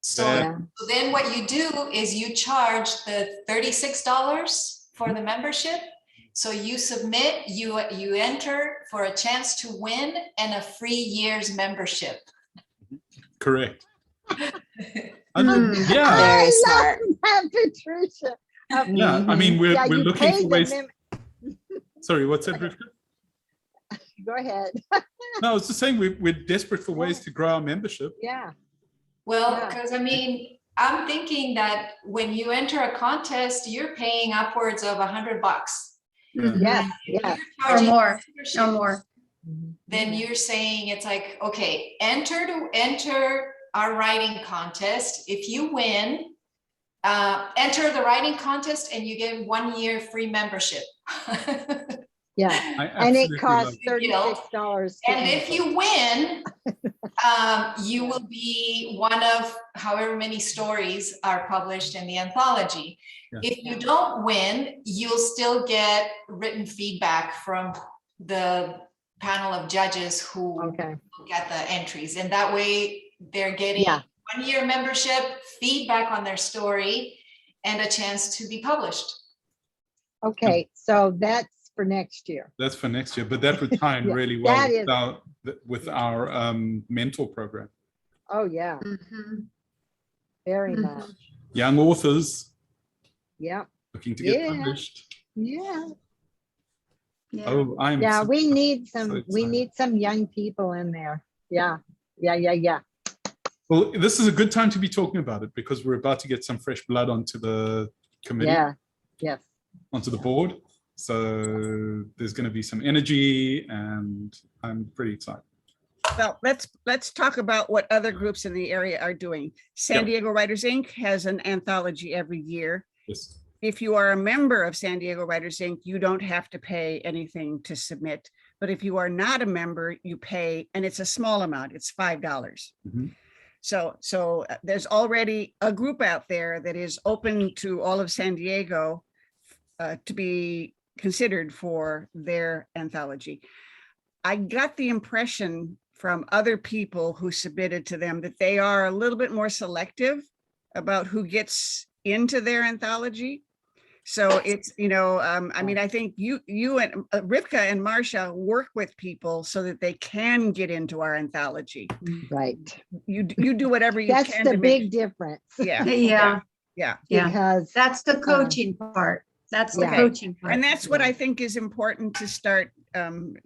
So, That- Yeah. so then what you do is you charge the $36 for the membership. So you submit, you enter for a chance to win and a free year's membership. correct. Hmm. Yeah, Very I smart. love that, Patricia. yeah. I mean, we're Yeah, you looking pay for the ways. mem- Sorry, what's that, Rivka? Go ahead. No, I was just saying we're desperate for ways to grow our membership. Yeah. Well, Yeah. because I mean, I'm thinking that when you enter a contest, you're paying upwards of $100. Mhm. Yes. If Yes. you're Or charging more, membership, no more. then you're saying it's like, okay, enter our writing contest. If you win, enter the writing contest and you get 1 year free membership. Yeah. I And it absolutely costs love $36. And if you win, you will be one of however many stories are published in the anthology. Yeah. If you don't win, you'll still get written feedback from the panel of judges who Okay. look at the entries. And that way they're getting Yeah. 1 year membership, feedback on their story, and a chance to be published. Okay. So that's for next year. That's for next year, but that would tie in Yeah, really well that with our mentor program. Oh, yeah. Mhm. Very Mhm. much. Young authors Yeah. looking to get Yeah. published. Yeah. Yeah. Oh, I'm Yeah. so- We need so we excited. need some young people in there. Yeah. Yeah. Yeah. Yeah. Well, this is a good time to be talking about it because we're about to get some fresh blood onto the committee, Yeah. Yes. onto the board. So there's going to be some energy, and I'm pretty excited. Well, let's talk about what other groups in the area are doing. San Yeah. Diego Writers Inc. has an anthology every year. Yes. If you are a member of San Diego Writers Inc., you don't have to pay anything to submit. But if you are not a member, you pay, and it's a small amount, it's $5. Mhm. So there's already a group out there that is open to all of San Diego to be considered for their anthology. I got the impression from other people who submitted to them that they are a little bit more selective about who gets into their anthology. So it's, I mean, I think you and Rivka and Marcia work with people so that they can get into our anthology. Right. You do whatever you That's can the to make- big difference. Yeah, Yeah, yeah. yeah. Because That's the coaching part. That's the Yeah. coaching part. And that's what Yeah. I think is important to start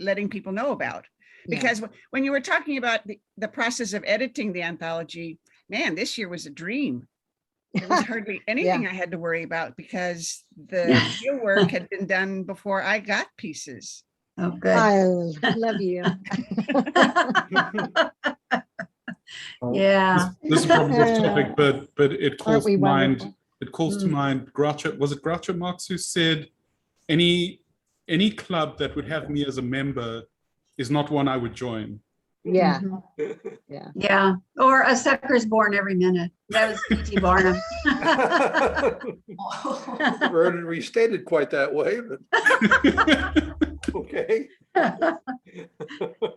letting people know about. Yeah. Because when you were talking about the process of editing the anthology, man, this year was a dream. There was hardly anything I had to worry about because the Yeah. real work had been done before I got pieces. Oh, good. I love you. Yeah. This is probably off topic, but it calls we to mind wonderful? it calls to mind Groucho. Was it Groucho Marx who said, any club that would have me as a member is not one I would join. Yeah, Mhm. yeah. Yeah, or a sucker's born every minute. That was P.T. Barnum. Never heard it restated quite that way, but okay.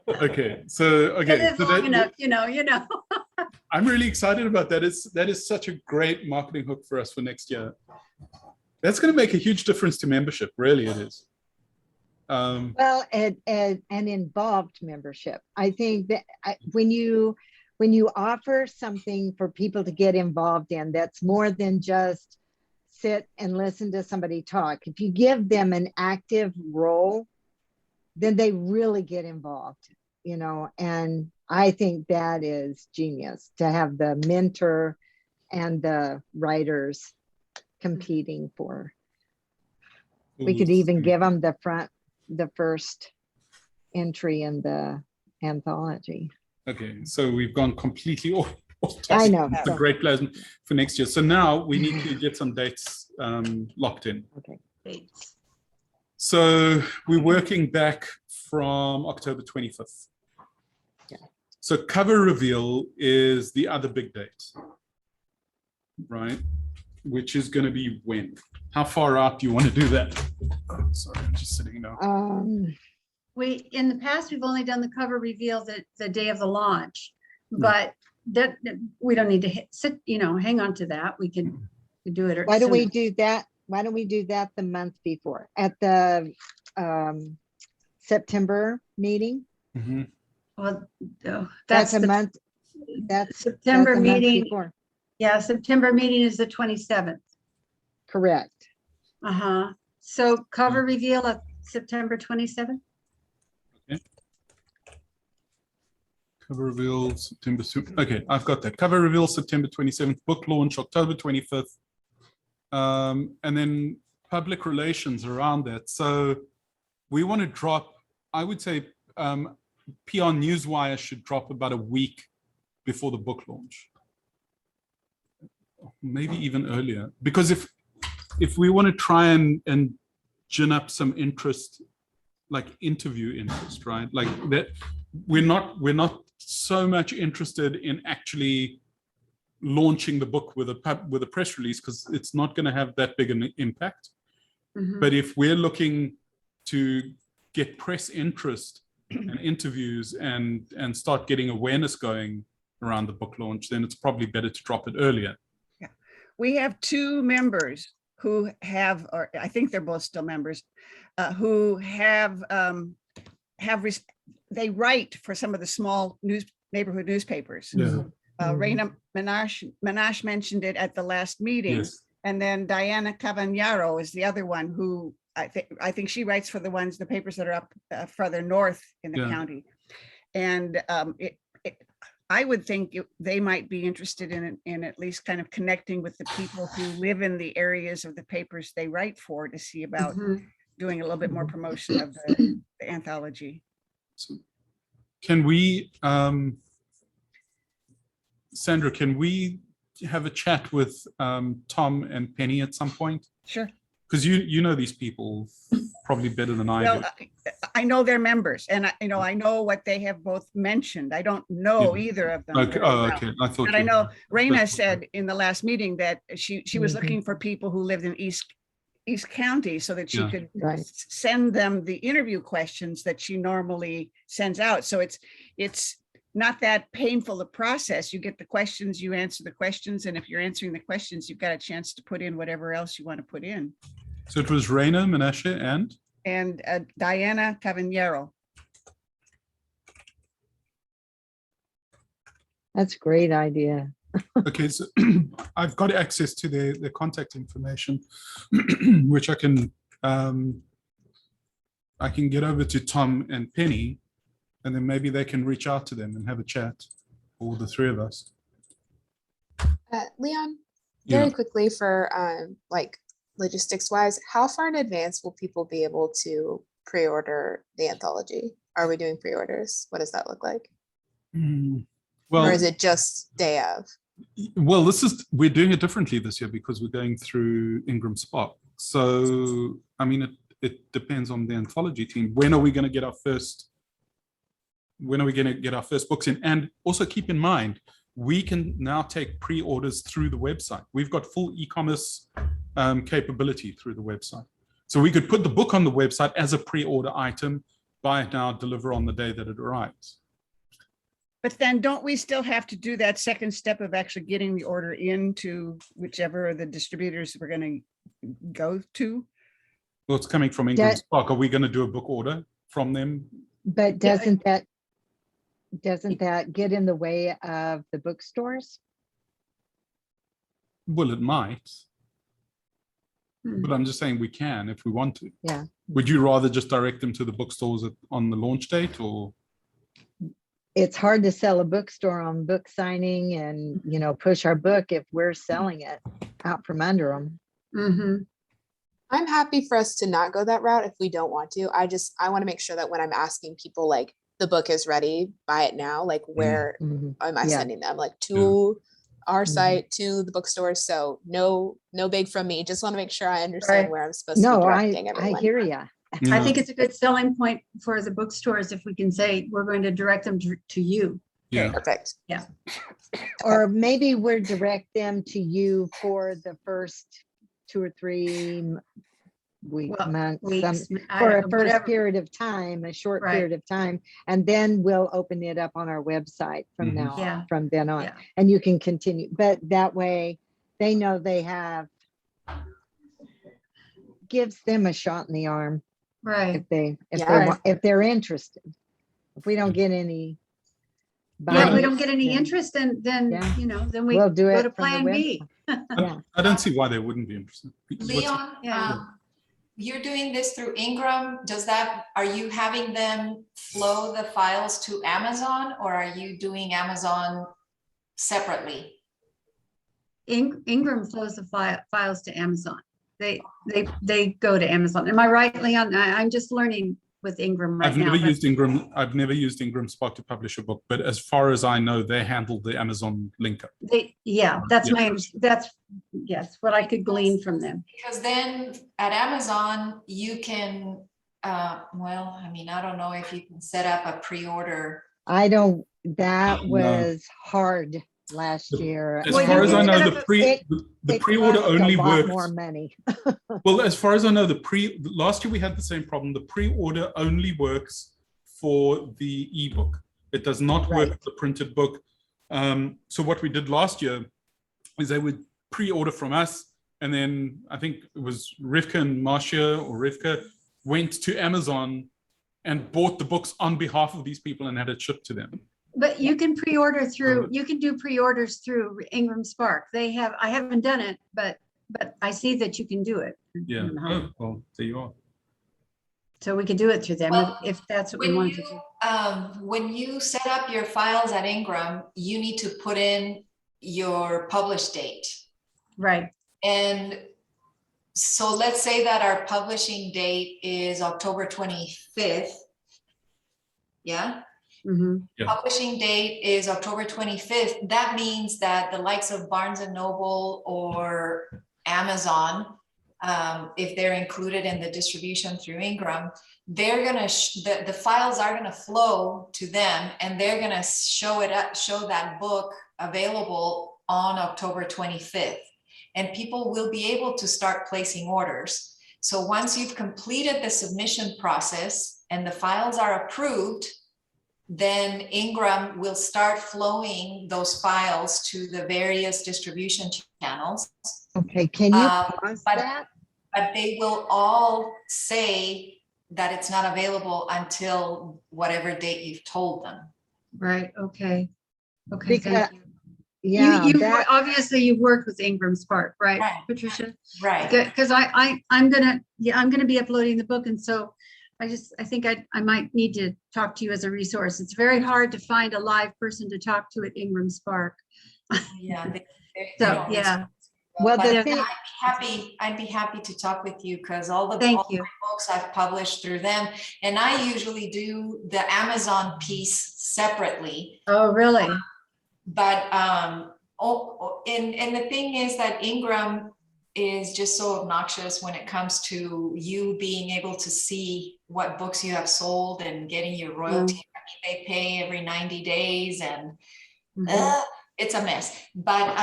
Okay, so It is long enough, you know. I'm really excited about that. That is such a great marketing hook for us for next year. That's going to make a huge difference to membership. Really, it is. Well, and involved membership. I think that when you offer something for people to get involved in, that's more than just sit and listen to somebody talk. If you give them an active role, then they really get involved, you know, and I think that is genius to have the mentor and the writers competing for. We could even give them the first entry in the anthology. Okay, so we've gone completely off I topic. know. It's a great plan for next year. So now we need to get some dates locked in. Okay. So we're working back from October 25th. Yeah. So cover reveal is the other big date, right? Which is going to be when? How far out do you want to do that? Oh, sorry, I'm just sitting now. In the past, we've only done the cover reveal the day of the launch, but that we don't need to sit, hang on to that. We can do it. Why don't we do that? Why don't we do that the month before at the September meeting? Mm-hmm. Well, That's a month. That's September that's a month meeting. before. Yeah, September meeting is the 27th. Correct. So cover reveal of September 27th. Okay. Cover reveal September. Okay, I've got that. Cover reveal September 27th. Book launch October 25th. And then public relations around that. So we want to drop, I would say PR Newswire should drop about a week before the book launch. Maybe even earlier. Because if we want to try and gin up some interest, like interview interest, right? Like that, we're not so much interested in actually launching the book with a press release because it's not going to have that big an impact. But if we're looking to get press interest and interviews and start getting awareness going around the book launch, then it's probably better to drop it earlier. Yeah, we have two members who have, or I think they're both still members, who they write for some of the small neighborhood newspapers. Yeah. Raina Menashe mentioned it at the last meeting. Yes. And then Diana Cavagnaro is the other one who I think she writes for the papers that are up further north in the county. And I would think they might be interested in at least kind of connecting with the people who live in the areas of the papers they write for to see about doing a little bit more promotion of the anthology. So can we, Sandra, can we have a chat with Tom and Penny at some point? Sure. Because you know these people probably better than I do. I know their members, and I know what they have both mentioned. I don't know either of them. Okay. Oh, okay. I thought. But I know Raina said in the last meeting that she was looking for people who lived in East County so that she could send them the interview questions that she normally sends out. So it's not that painful a process. You get the questions, you answer the questions, and if you're answering the questions, you've got a chance to put in whatever else you want to put in. So it was Raina Menashe and Diana Cavagnaro. That's a great idea. Okay, so I've got access to their contact information, which I can get over to Tom and Penny, and then maybe they can reach out to them and have a chat, all the three of us. Leon, very quickly for like logistics wise, how far in advance will people be able to pre-order the anthology? Are we doing pre-orders? What does that look like? Well, or is it just day of? Well, we're doing it differently this year because we're going through Ingram Spark. So, I mean, it depends on the Anthology team. When are we going to get our first books in? And also keep in mind, we can now take pre-orders through the website. We've got full e-commerce capability through the website. So we could put the book on the website as a pre-order item, buy it now, deliver on the day that it arrives. But then don't we still have to do that second step of actually getting the order into whichever of the distributors we're going to go to? Well, it's coming from Ingram Spark. Are we going to do a book order from them? But doesn't that get in the way of the bookstores? Well, it might. But I'm just saying we can if we want to. Yeah. Would you rather just direct them to the bookstores on the launch date, or? It's hard to sell a bookstore on book signing and, push our book if we're selling it out from under them. Mm-hmm. I'm happy for us to not go that route if we don't want to. I want to make sure that when I'm asking people, like, the book is ready, buy it now, like, where am I sending them? Like, to our site, to the bookstore. So no big from me. Just want to make sure I understand where I'm supposed to be directing everyone. I hear you. I think it's a good selling point for the bookstores if we can say we're going to direct them to you. Yeah. Perfect. Yeah. Or maybe we'll direct them to you for the first 2 or 3 months, for a first period of time, a short period of time, and then we'll open it up on our website from now on, from then on, and you can continue. But that way, they know they have, gives them a shot in the arm, right? If they're interested. If we don't get any, if we don't get any interest, then then we'll do it. Go to plan B. I don't see why they wouldn't be interested. Leon, you're doing this through Ingram. Are you having them flow the files to Amazon, or are you doing Amazon separately? Ingram flows the files to Amazon. They go to Amazon. Am I right, Leon? I'm just learning with Ingram right now. I've never used Ingram Spark to publish a book, but as far as I know, they handle the Amazon linker. That's what I could glean from them. Because then at Amazon, you can, I don't know if you can set up a pre-order. That was hard last year. As far as I know, the pre-order only works. More money. Well, as far as I know, last year we had the same problem. The pre-order only works for the ebook. It does not work for the printed book. So what we did last year is they would pre-order from us, and then I think it was Rivka and Marcia or Rivka went to Amazon and bought the books on behalf of these people and had it shipped to them. But you can pre-order through, you can do pre-orders through Ingram Spark. I haven't done it, but I see that you can do it. Yeah. Oh, well, there you are. So we could do it through them if that's what we want to do. When you set up your files at Ingram, you need to put in your publish date. Right. And so let's say that our publishing date is October 25th. Yeah. Mm-hmm. Yeah. Publishing date is October 25th. That means that the likes of Barnes and Noble or Amazon, if they're included in the distribution through Ingram, they're gonna the files are gonna flow to them, and they're gonna show that book available on October 25th, and people will be able to start placing orders. So once you've completed the submission process and the files are approved, then Ingram will start flowing those files to the various distribution channels. Okay, can you pause that? But they will all say that it's not available until whatever date you've told them. Right, okay. Okay, Because, obviously you've worked with Ingram Spark, right, Patricia? Right. Because I'm gonna be uploading the book, and so I think I might need to talk to you as a resource. It's very hard to find a live person to talk to at Ingram Spark. Yeah. Well, I'd be happy to talk with you, because all the books I've published through them, and I usually do the Amazon piece separately. Oh, really? But and the thing is that Ingram is just so obnoxious when it comes to you being able to see what books you have sold and getting your royalty. I mean, they pay every 90 days and it's a mess. But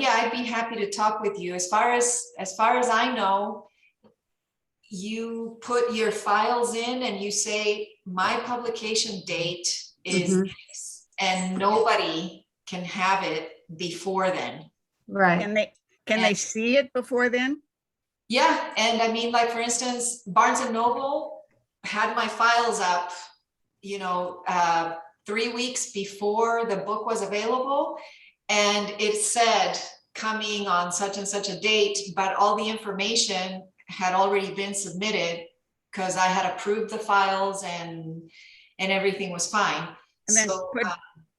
yeah, I'd be happy to talk with you. As far as I know, you put your files in and you say my publication date is this, and nobody can have it before then. Right. Can they see it before then? Yeah, and I mean, like for instance, Barnes and Noble had my files up, 3 weeks before the book was available, and it said coming on such and such a date, but all the information had already been submitted because I had approved the files and everything was fine. And then So,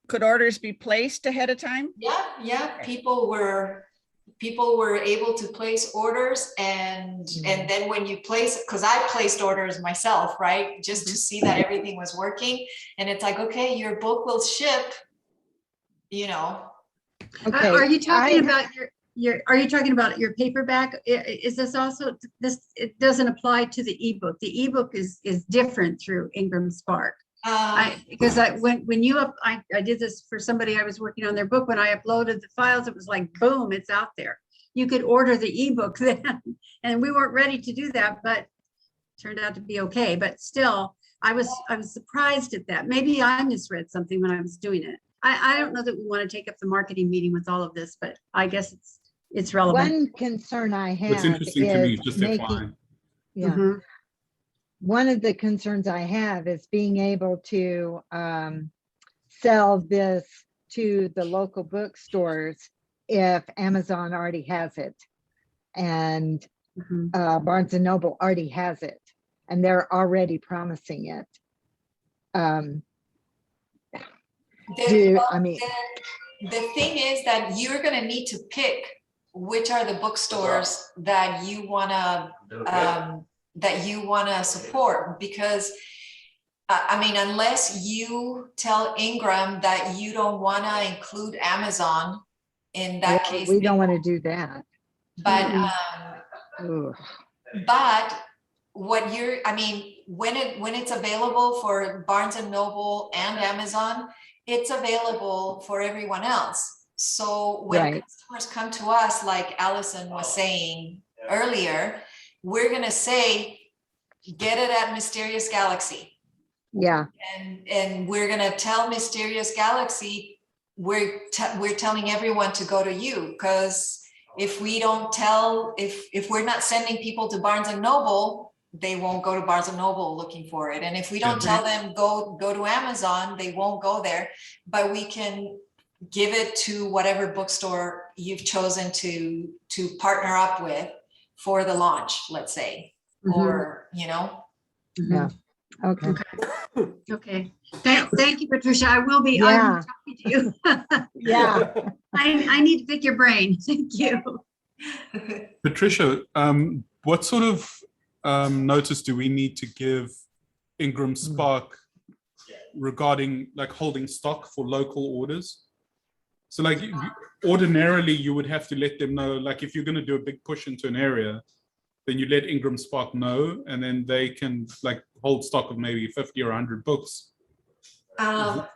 could orders be placed ahead of time? yeah, people were able to place orders, and then when you place, because I placed orders myself, right, just to see that everything was working, and it's like, okay, your book will ship, Okay. Are you talking about are you talking about your paperback? Is this also, it doesn't apply to the ebook. The ebook is different through Ingram Spark. Because when I did this for somebody I was working on their book, when I uploaded the files, it was like, boom, it's out there. You could order the ebook then, and we weren't ready to do that, but turned out to be okay. But still, I was surprised at that. Maybe I misread something when I was doing it. I don't know that we want to take up the marketing meeting with all of this, but I guess it's relevant. One concern I have What's interesting to me, is just making, FYI. one of the concerns I have is being able to sell this to the local bookstores if Amazon already has it, and Barnes and Noble already has it, and they're already promising it. The thing is that you're going to need to pick which are the bookstores that you want to support, because I mean, unless you tell Ingram that you don't want to include Amazon in that case, we don't want to do that. But but what when it's available for Barnes and Noble and Amazon, it's available for everyone else. So when customers come to us, like Allison was saying earlier, we're going to say, get it at Mysterious Galaxy. Yeah. And we're going to tell Mysterious Galaxy, we're telling everyone to go to you, because if we don't tell, if we're not sending people to Barnes and Noble, they won't go to Barnes and Noble looking for it. And if we don't tell them go to Amazon, they won't go there. But we can give it to whatever bookstore you've chosen to partner up with for the launch, let's say, or Yeah. Okay. Okay. Thank you, Patricia. I will be talking to you. Yeah. I need to pick your brain. Thank you. Patricia, what sort of notice do we need to give Ingram Spark regarding like holding stock for local orders? So like ordinarily you would have to let them know, like if you're going to do a big push into an area, then you let Ingram Spark know, and then they can like hold stock of maybe 50 or 100 books.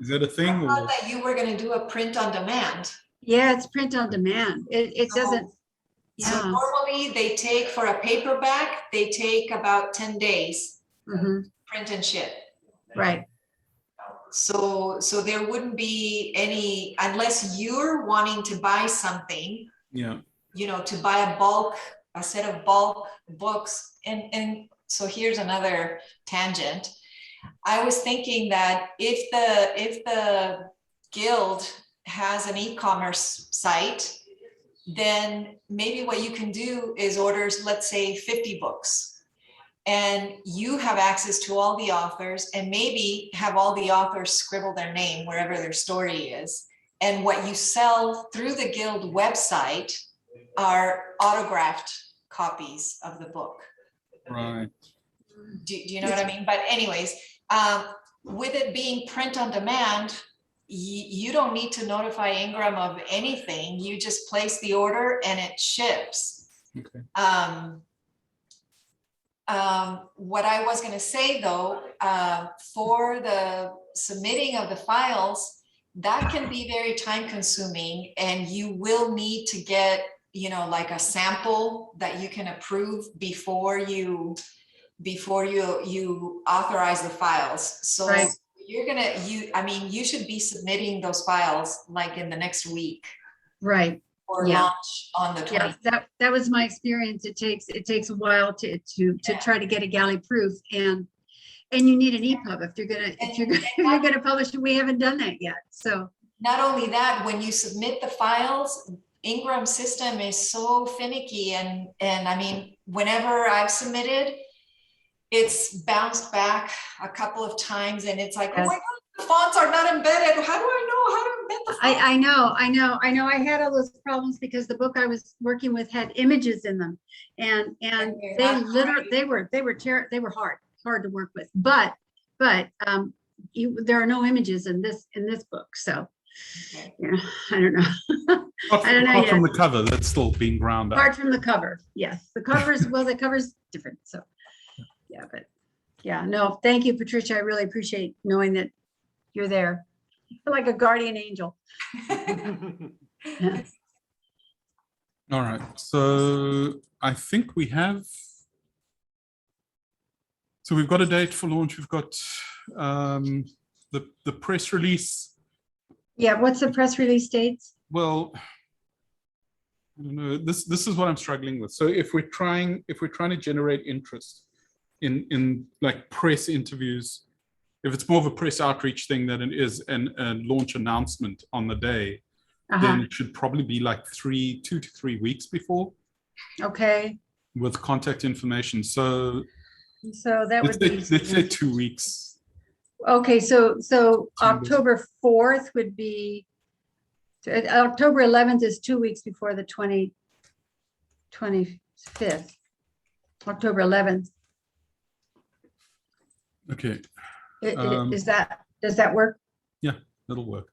Is that a thing? I thought that you were going to do a print on demand. Yeah, it's print on demand. It doesn't. So normally they take, for a paperback, they take about 10 days, print and ship. Right. So there wouldn't be any, unless you're wanting to buy something, to buy a set of bulk books. And so here's another tangent. I was thinking that if the guild has an e-commerce site, then maybe what you can do is order, let's say 50 books, and you have access to all the authors, and maybe have all the authors scribble their name wherever their story is. And what you sell through the guild website are autographed copies of the book. Right. Do you know what I mean? But anyways, with it being print on demand, you don't need to notify Ingram of anything. You just place the order and it ships. Okay. What I was going to say though, for the submitting of the files, that can be very time consuming, and you will need to get, you know, like a sample that you can approve before you authorize the files. So Right. I mean, you should be submitting those files like in the next week Right. or Yeah. launch on the 20th. Yeah, that was my experience. It takes a while to try to get a galley proof, and you need an EPUB if you're gonna publish, and we haven't done that yet. So Not only that, when you submit the files, Ingram system is so finicky, and I mean, whenever I've submitted, it's bounced back a couple of times, and it's like, Yes. oh my God, the fonts are not embedded. How do I know how to embed the fonts? I know. I had all those problems because the book I was working with had images in them, and you're they not literally they were hard to work with. But there are no images in this book, so Okay. yeah, I don't know. I don't know Apart from yet. the cover, that's still being ground up. Apart from the cover, yes, the cover's different. So yeah, but yeah, no, thank you, Patricia. I really appreciate knowing that you're there. You're like a guardian angel. Yeah. All right. So I think we have. So we've got a date for launch. We've got the press release. Yeah, what's the press release dates? Well, I don't know. This is what I'm struggling with. So if we're trying to generate interest in like press interviews, if it's more of a press outreach thing than it is a launch announcement on the day, then it should probably be like 2 to 3 weeks before, Okay, with contact information. So that would be. let's say 2 weeks. Okay, so October 4th would be, October 11th is 2 weeks before the 25th. October 11th. Okay, Does that work? yeah, that'll work.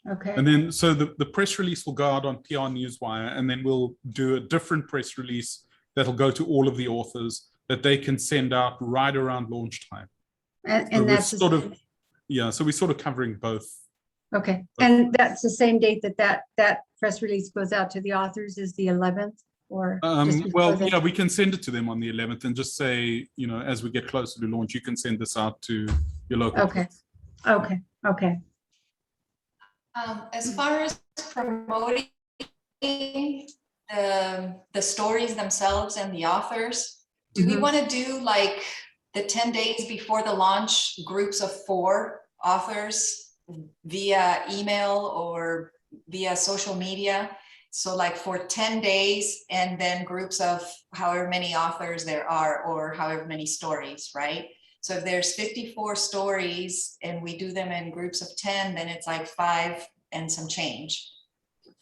Okay, And then, so the press release will go out on PR Newswire, and then we'll do a different press release that'll go to all of the authors that they can send out right around launch time. So and we're that's, sort of, yeah, so we're sort of covering both. okay, and that's the same date that press release goes out to the authors is the 11th, or? just before Well, then? yeah, we can send it to them on the 11th and just say, you know, as we get closer to launch, you can send this out to your local. Okay, okay. As far as promoting the stories themselves and the authors, do we Mhm. want to do like the 10 days before the launch, groups of 4 authors via email or via social media? So like for 10 days, and then groups of however many authors there are, or however many stories, right? So if there's 54 stories and we do them in groups of 10, then it's like 5 and some change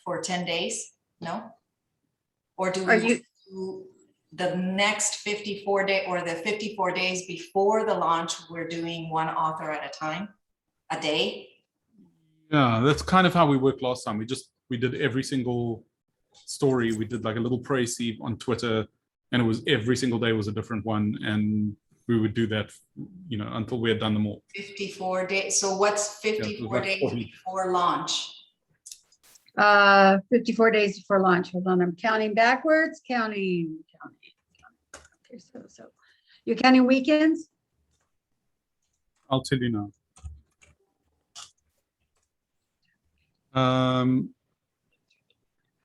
for 10 days, no? Or do Are we you- do the next 54 day, or the 54 days before the launch, we're doing 1 author at a time, a day? Yeah, that's kind of how we worked last time. We did every single story. We did like a little précis on Twitter, and it was every single day was a different one. And we would do that, you know, until we had done them all. 54 days. So what's 54 like days 40. before launch? 54 days before launch. Hold on, I'm counting backwards, counting. Okay, so you're counting weekends? I'll tell you now.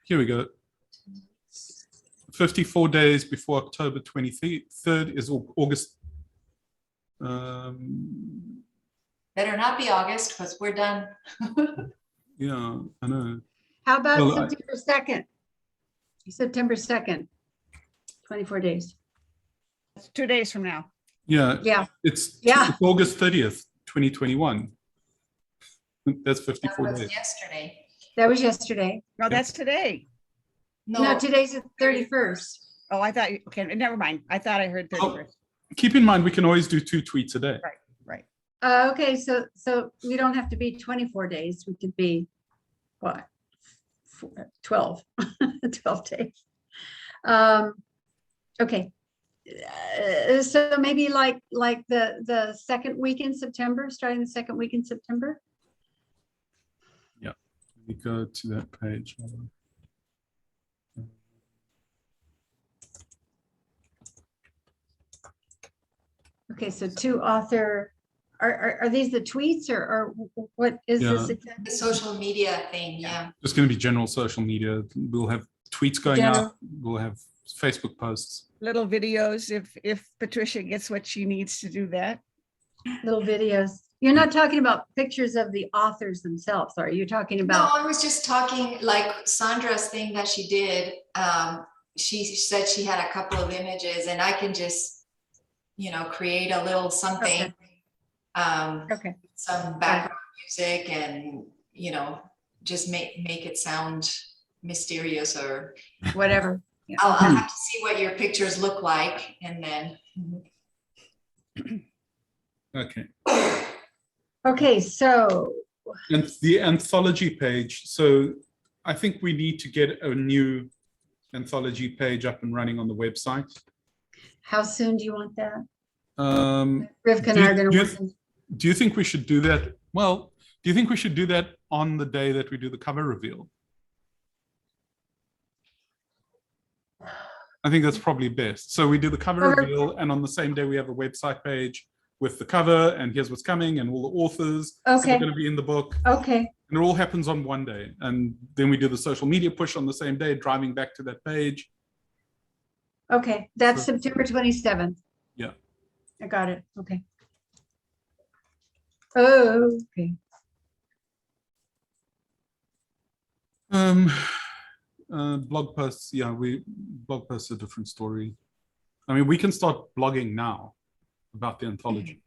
Here we go. 54 days before October 23rd is August. Better not be August, because we're done. Yeah, I know. How about Well, September 2nd? September 2nd, 24 days. It's 2 days from now. Yeah, Yeah, it's Yeah. August 30th, 2021. That's 54 That was days. yesterday. that was yesterday. No, that's today. No, today's the 31st. Oh, I thought, okay, never mind. I thought I heard Oh. 31st. Keep in mind, we can always do 2 tweets a day. Right, right. Okay, so we don't have to be 24 days. We could be what? 12, 12 days. Okay. So maybe like the second week in September, starting the second week in September. Yeah, let me go to that page. Okay, so two author, are these the tweets or what is this Yeah. exactly? The social media thing, yeah. It's going to be general social media. We'll have tweets going General. out. We'll have Facebook posts. Little videos if Patricia gets what she needs to do that. Little videos. You're not talking about pictures of the authors themselves, are you? Talking No, about? I was just talking like Sandra's thing that she did. She said she had a couple of images and I can just, you know, create a little something. Okay. Some background music and, you know, just make it sound mysterious or Whatever. I'll have to see what your pictures look like and then. Okay. Okay, so And the anthology page. So I think we need to get a new anthology page up and running on the website. how soon do you want that? Do Rivka and I are going to you- work. Do you think we should do that? Well, do you think we should do that on the day that we do the cover reveal? I think that's probably best. So we do the cover reveal, and on the same day we have a website page with the cover, and here's what's coming, and all the authors that Okay. are going to be in the book. Okay. And it all happens on one day. And then we do the social media push on the same day, driving back to that page. Okay, that's So- September 27th. Yeah. I got it. Okay. Oh, okay. Blog posts, yeah, blog posts are a different story. I mean, we can start blogging now about the anthology.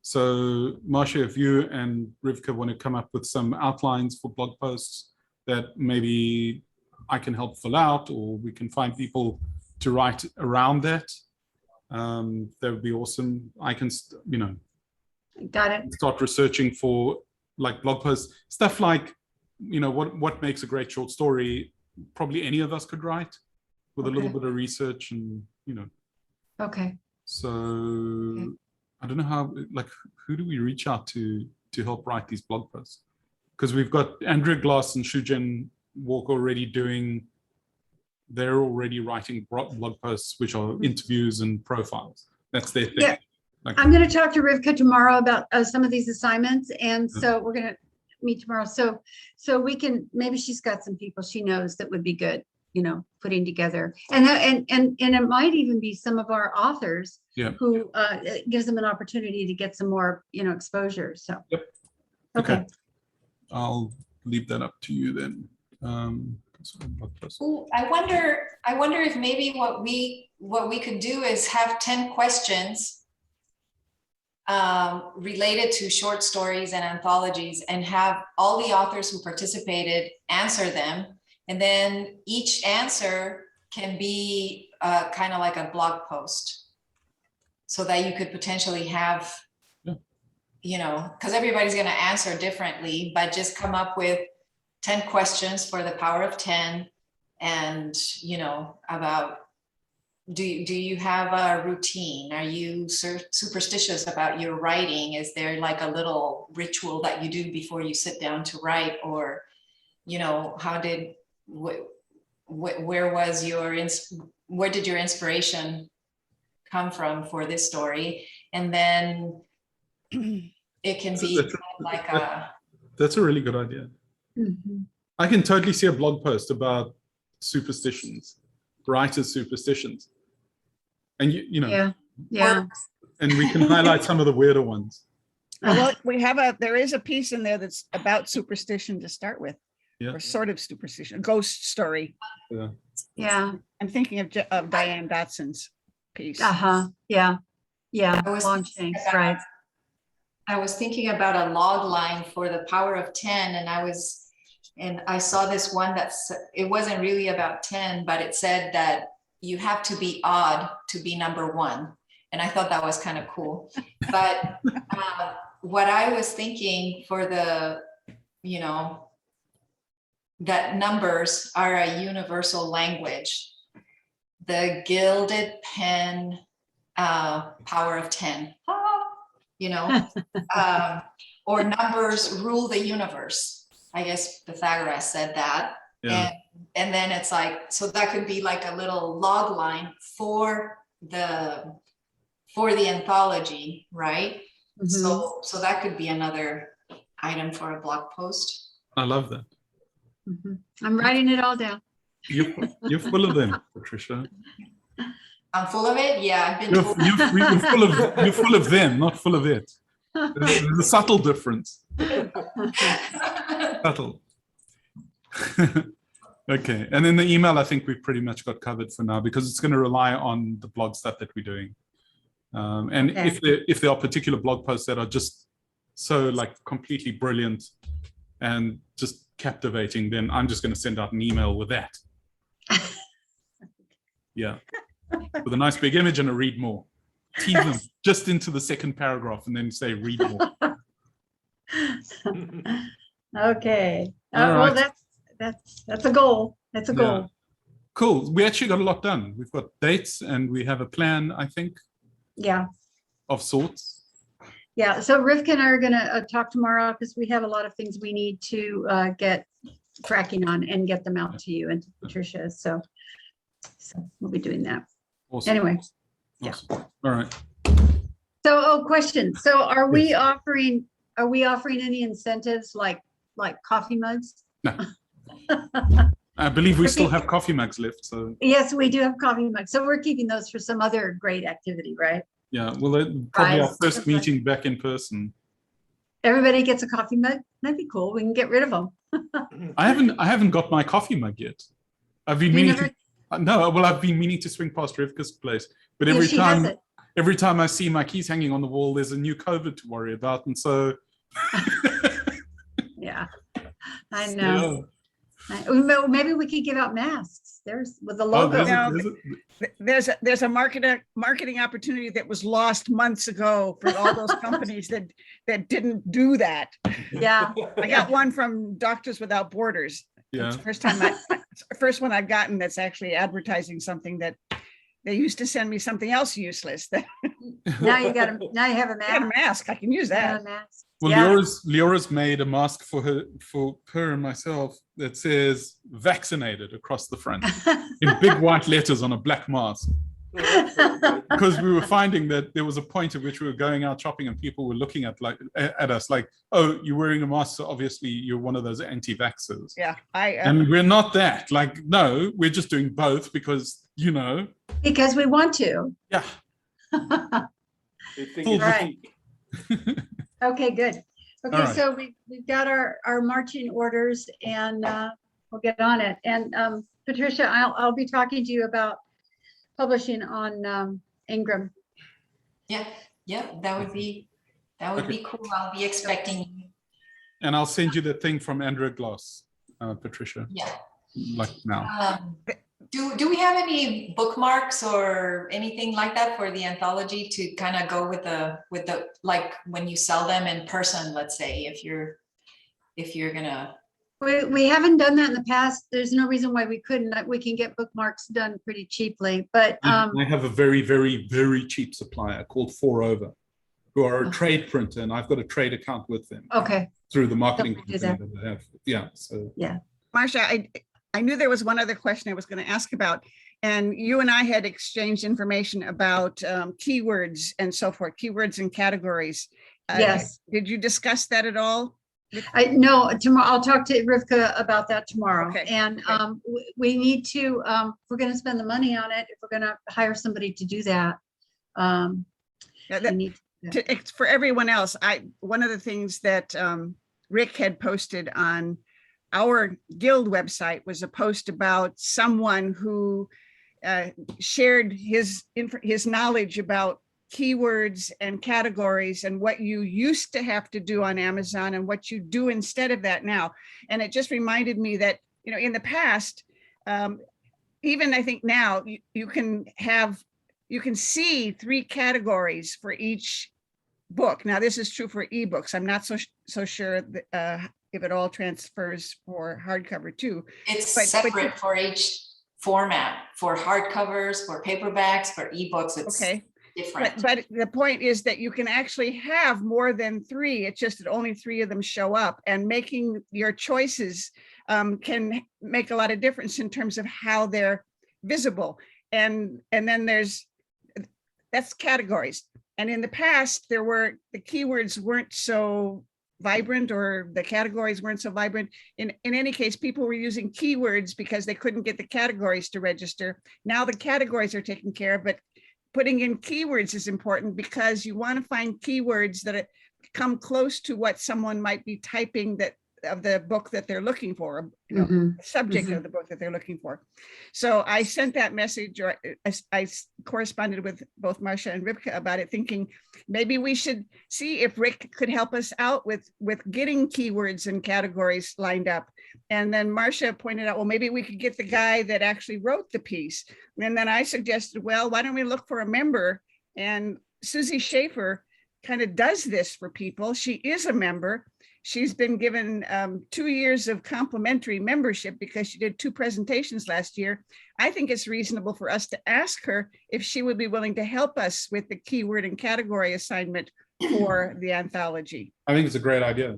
So Marcia, if you and Rivka want to come up with some outlines for blog posts that maybe I can help fill out, or we can find people to write around that, that would be awesome. I can, you know, Got it. start researching for like blog posts, stuff like, you know, what makes a great short story. Probably any of us could write with a little Okay. bit of research and, you know, Okay. so I don't know how, like, who do we reach out to help write these blog posts? Because we've got Andrea Glass and Shujen Walk already doing, they're already writing blog posts, which are interviews and profiles. That's their thing. Yeah. Like, I'm going to talk to Rivka tomorrow about some of these assignments. And so we're going to meet tomorrow. So we can, maybe she's got some people she knows that would be good, you know, putting together. And it might even be some of our authors who it gives them an opportunity to get some more, you know, exposure. So. Yep. Okay. I'll leave that up to you then. Ooh, I wonder if maybe what we could do is have 10 questions related to short stories and anthologies and have all the authors who participated answer them. And then each answer can be kind of like a blog post so that you could potentially have, you know, because everybody's going to answer differently, but just come up with 10 questions for the power of 10 and, you know, about do you have a routine? Are you superstitious about your writing? Is there like a little ritual that you do before you sit down to write? Or, you know, where did your inspiration come from for this story? And then it can be like that's a really good idea. Mm-hmm. I can totally see a blog post about superstitions, writers' superstitions. And you know, yeah. And we can highlight some of the weirder ones. Well, there is a piece in there that's about superstition to start with, or sort of superstition, a ghost story. Yeah. I'm thinking of Diane Dotson's piece. Yeah. Longshanks, right. I was thinking about a log line for the power of 10, and I saw this one it wasn't really about 10, but it said that you have to be odd to be number 1. And I thought that was kind of cool. But what I was thinking for the, you know, that numbers are a universal language. The gilded pen, power of 10, you know, or numbers rule the universe. I guess Pythagoras said that. Yeah. And then it's like, so that could be like a little log line for the anthology, right? So that could be another item for a blog post. I love that. I'm writing it all down. You're full of them, Patricia. I'm full of it. Yeah, I've been told. You're full of them, not full of it. There's a subtle difference. Subtle. Okay, and then the email, I think we've pretty much got covered for now, because it's going to rely on the blog stuff that we're doing. And if there are particular blog posts that are just so like completely brilliant and just captivating, then I'm just going to send out an email with that. Yeah, with a nice big image and a read more. Tease them just into the second paragraph and then say read more. Okay. All Well, right. that's a goal. That's a goal. Yeah. Cool. We actually got a lot done. We've got dates and we have a plan, I think, Yeah. of sorts. Yeah. So Rivka and I are going to talk tomorrow, because we have a lot of things we need to get tracking on and get them out to you and to Patricia. So we'll be doing that. Awesome. Anyway. Awesome. All right. So, question. So are we offering any incentives like coffee mugs? No. I believe we still have coffee mugs left. So Yes, we do have coffee mugs. So we're keeping those for some other great activity, right? yeah, well, probably our Right. first meeting back in person. Everybody gets a coffee mug. That'd be cool. We can get rid of them. I haven't got my coffee mug yet. I've been You meaning never- to. No, well, I've been meaning to swing past Rivka's place, but Yeah, she has it. every time I see my keys hanging on the wall, there's a new COVID to worry about, and so. Yeah, I know. Maybe we could give out masks. There's with the Oh, logo. There's a marketing opportunity that was lost months ago for all those companies that didn't do that. Yeah. I got one from Doctors Without Borders. Yeah. It's the first one I've gotten that's actually advertising something that they used to send me something else useless. Now you have a I got a mask. mask. I can use You got that. a mask. Well, Yeah. Leora's made a mask for her and myself that says "vaccinated" across the front in big white letters on a black mask. Because we were finding that there was a point at which we were going out shopping and people were looking at us like, "Oh, you're wearing a mask, so obviously you're one of those anti-vaxxers." Yeah, And we're not that. Like, no, we're just doing both because, Because we want to. yeah. They think Full it's Right. cheap. Okay, good. Okay, All right. so we've got our marching orders, and we'll get on it. And Patricia, I'll be talking to you about publishing on Ingram. Yeah, that would be cool. I'll be expecting you. And I'll send you the thing from Andrea Gloss, Patricia, Yeah. like now. Do we have any bookmarks or anything like that for the anthology to kind of go with the like when you sell them in person, let's say, if you're gonna. We haven't done that in the past. There's no reason why we couldn't. We can get bookmarks done pretty cheaply, but I have a very, very, very cheap supplier called 4over, who are a trade printer, and I've got a trade account with them okay. through the marketing Don't we do company that I have. Yeah, so Marsha, I knew there was one other question I was going to ask about, and you and I had exchanged information about keywords and so forth, keywords and categories. Yes. Did you discuss that at all? No, tomorrow I'll talk to Rivka about that tomorrow. Okay, And we need to, if we're going to spend the money on it, if we're going to hire somebody to do that. Yeah, We need for everyone else, one of the things that Rick had posted on our guild website was a post about someone who shared his knowledge about keywords and categories and what you used to have to do on Amazon and what you do instead of that now. And it just reminded me that, in the past, even I think now you can see 3 categories for each book. Now, this is true for ebooks. I'm not so sure that, if it all transfers for hardcover too. It's But- separate for each format, for hardcovers, for paperbacks, for ebooks, it's Okay. different. But the point is that you can actually have more than 3. It's just that only 3 of them show up, and making your choices can make a lot of difference in terms of how they're visible. And then that's categories. And in the past, the keywords weren't so vibrant, or the categories weren't so vibrant. In any case, people were using keywords because they couldn't get the categories to register. Now the categories are taken care of, but putting in keywords is important because you want to find keywords that come close to what someone might be typing of the book that they're looking for, the subject of the book that they're looking for. So I sent that message, or I corresponded with both Marcia and Rivka about it, thinking maybe we should see if Rick could help us out with getting keywords and categories lined up. And then Marcia pointed out, well, maybe we could get the guy that actually wrote the piece. And then I suggested, well, why don't we look for a member? And Susie Schaefer kind of does this for people. She is a member. She's been given 2 years of complimentary membership because she did 2 presentations last year. I think it's reasonable for us to ask her if she would be willing to help us with the keyword and category assignment for the anthology. I think it's a great idea.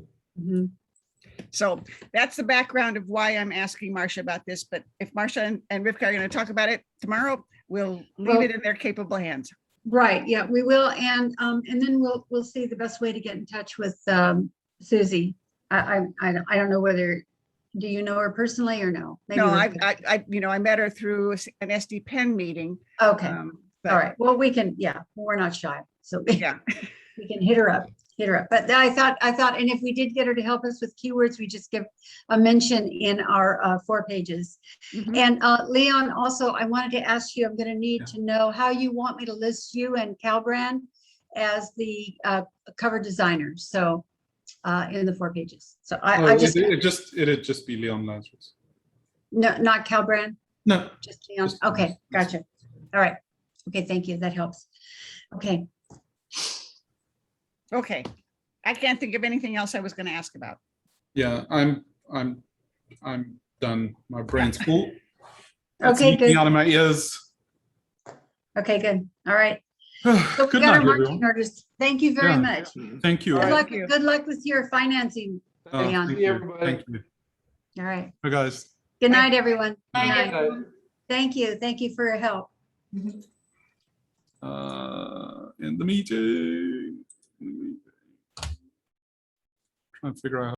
So that's the background of why I'm asking Marcia about this. But if Marcia and Rivka are going to talk about it tomorrow, we'll leave it in their capable hands. Right, yeah, we will. And then we'll see the best way to get in touch with Susie. I don't know whether, do you know her personally or no? Maybe No, Rivka. I met her through an SD Pen meeting. Okay, But all right. Well, we can, yeah, we're not shy. So yeah, we can hit her up. But I thought, and if we did get her to help us with keywords, we just give a mention in our 4 pages. Mhm. And Leon, also, I wanted to ask you, I'm going to need to know how you want me to list you and Calbrand as the cover designers. So in the 4 pages. So I just, it'd just be Leon Lazarus. no, not Calbrand, No, just Leon. Just Okay, Leon. gotcha. All right. Okay, thank you. That helps. Okay. okay. I can't think of anything else I was going to ask about. yeah, I'm done. My brain's full. It's Okay, leaking good. out of my ears. Okay, good. All right. So we Good got our night, marching everyone. orders. Thank you very Yeah. much. Thank you. Good All luck, you. good luck with your financing. Leon. Thank See you. everybody. Thank you. All right. Hey, guys. Good Bye. night, everyone. Good Night, night. everyone. Thank you. Thank you for your help. In the meeting. Trying to figure out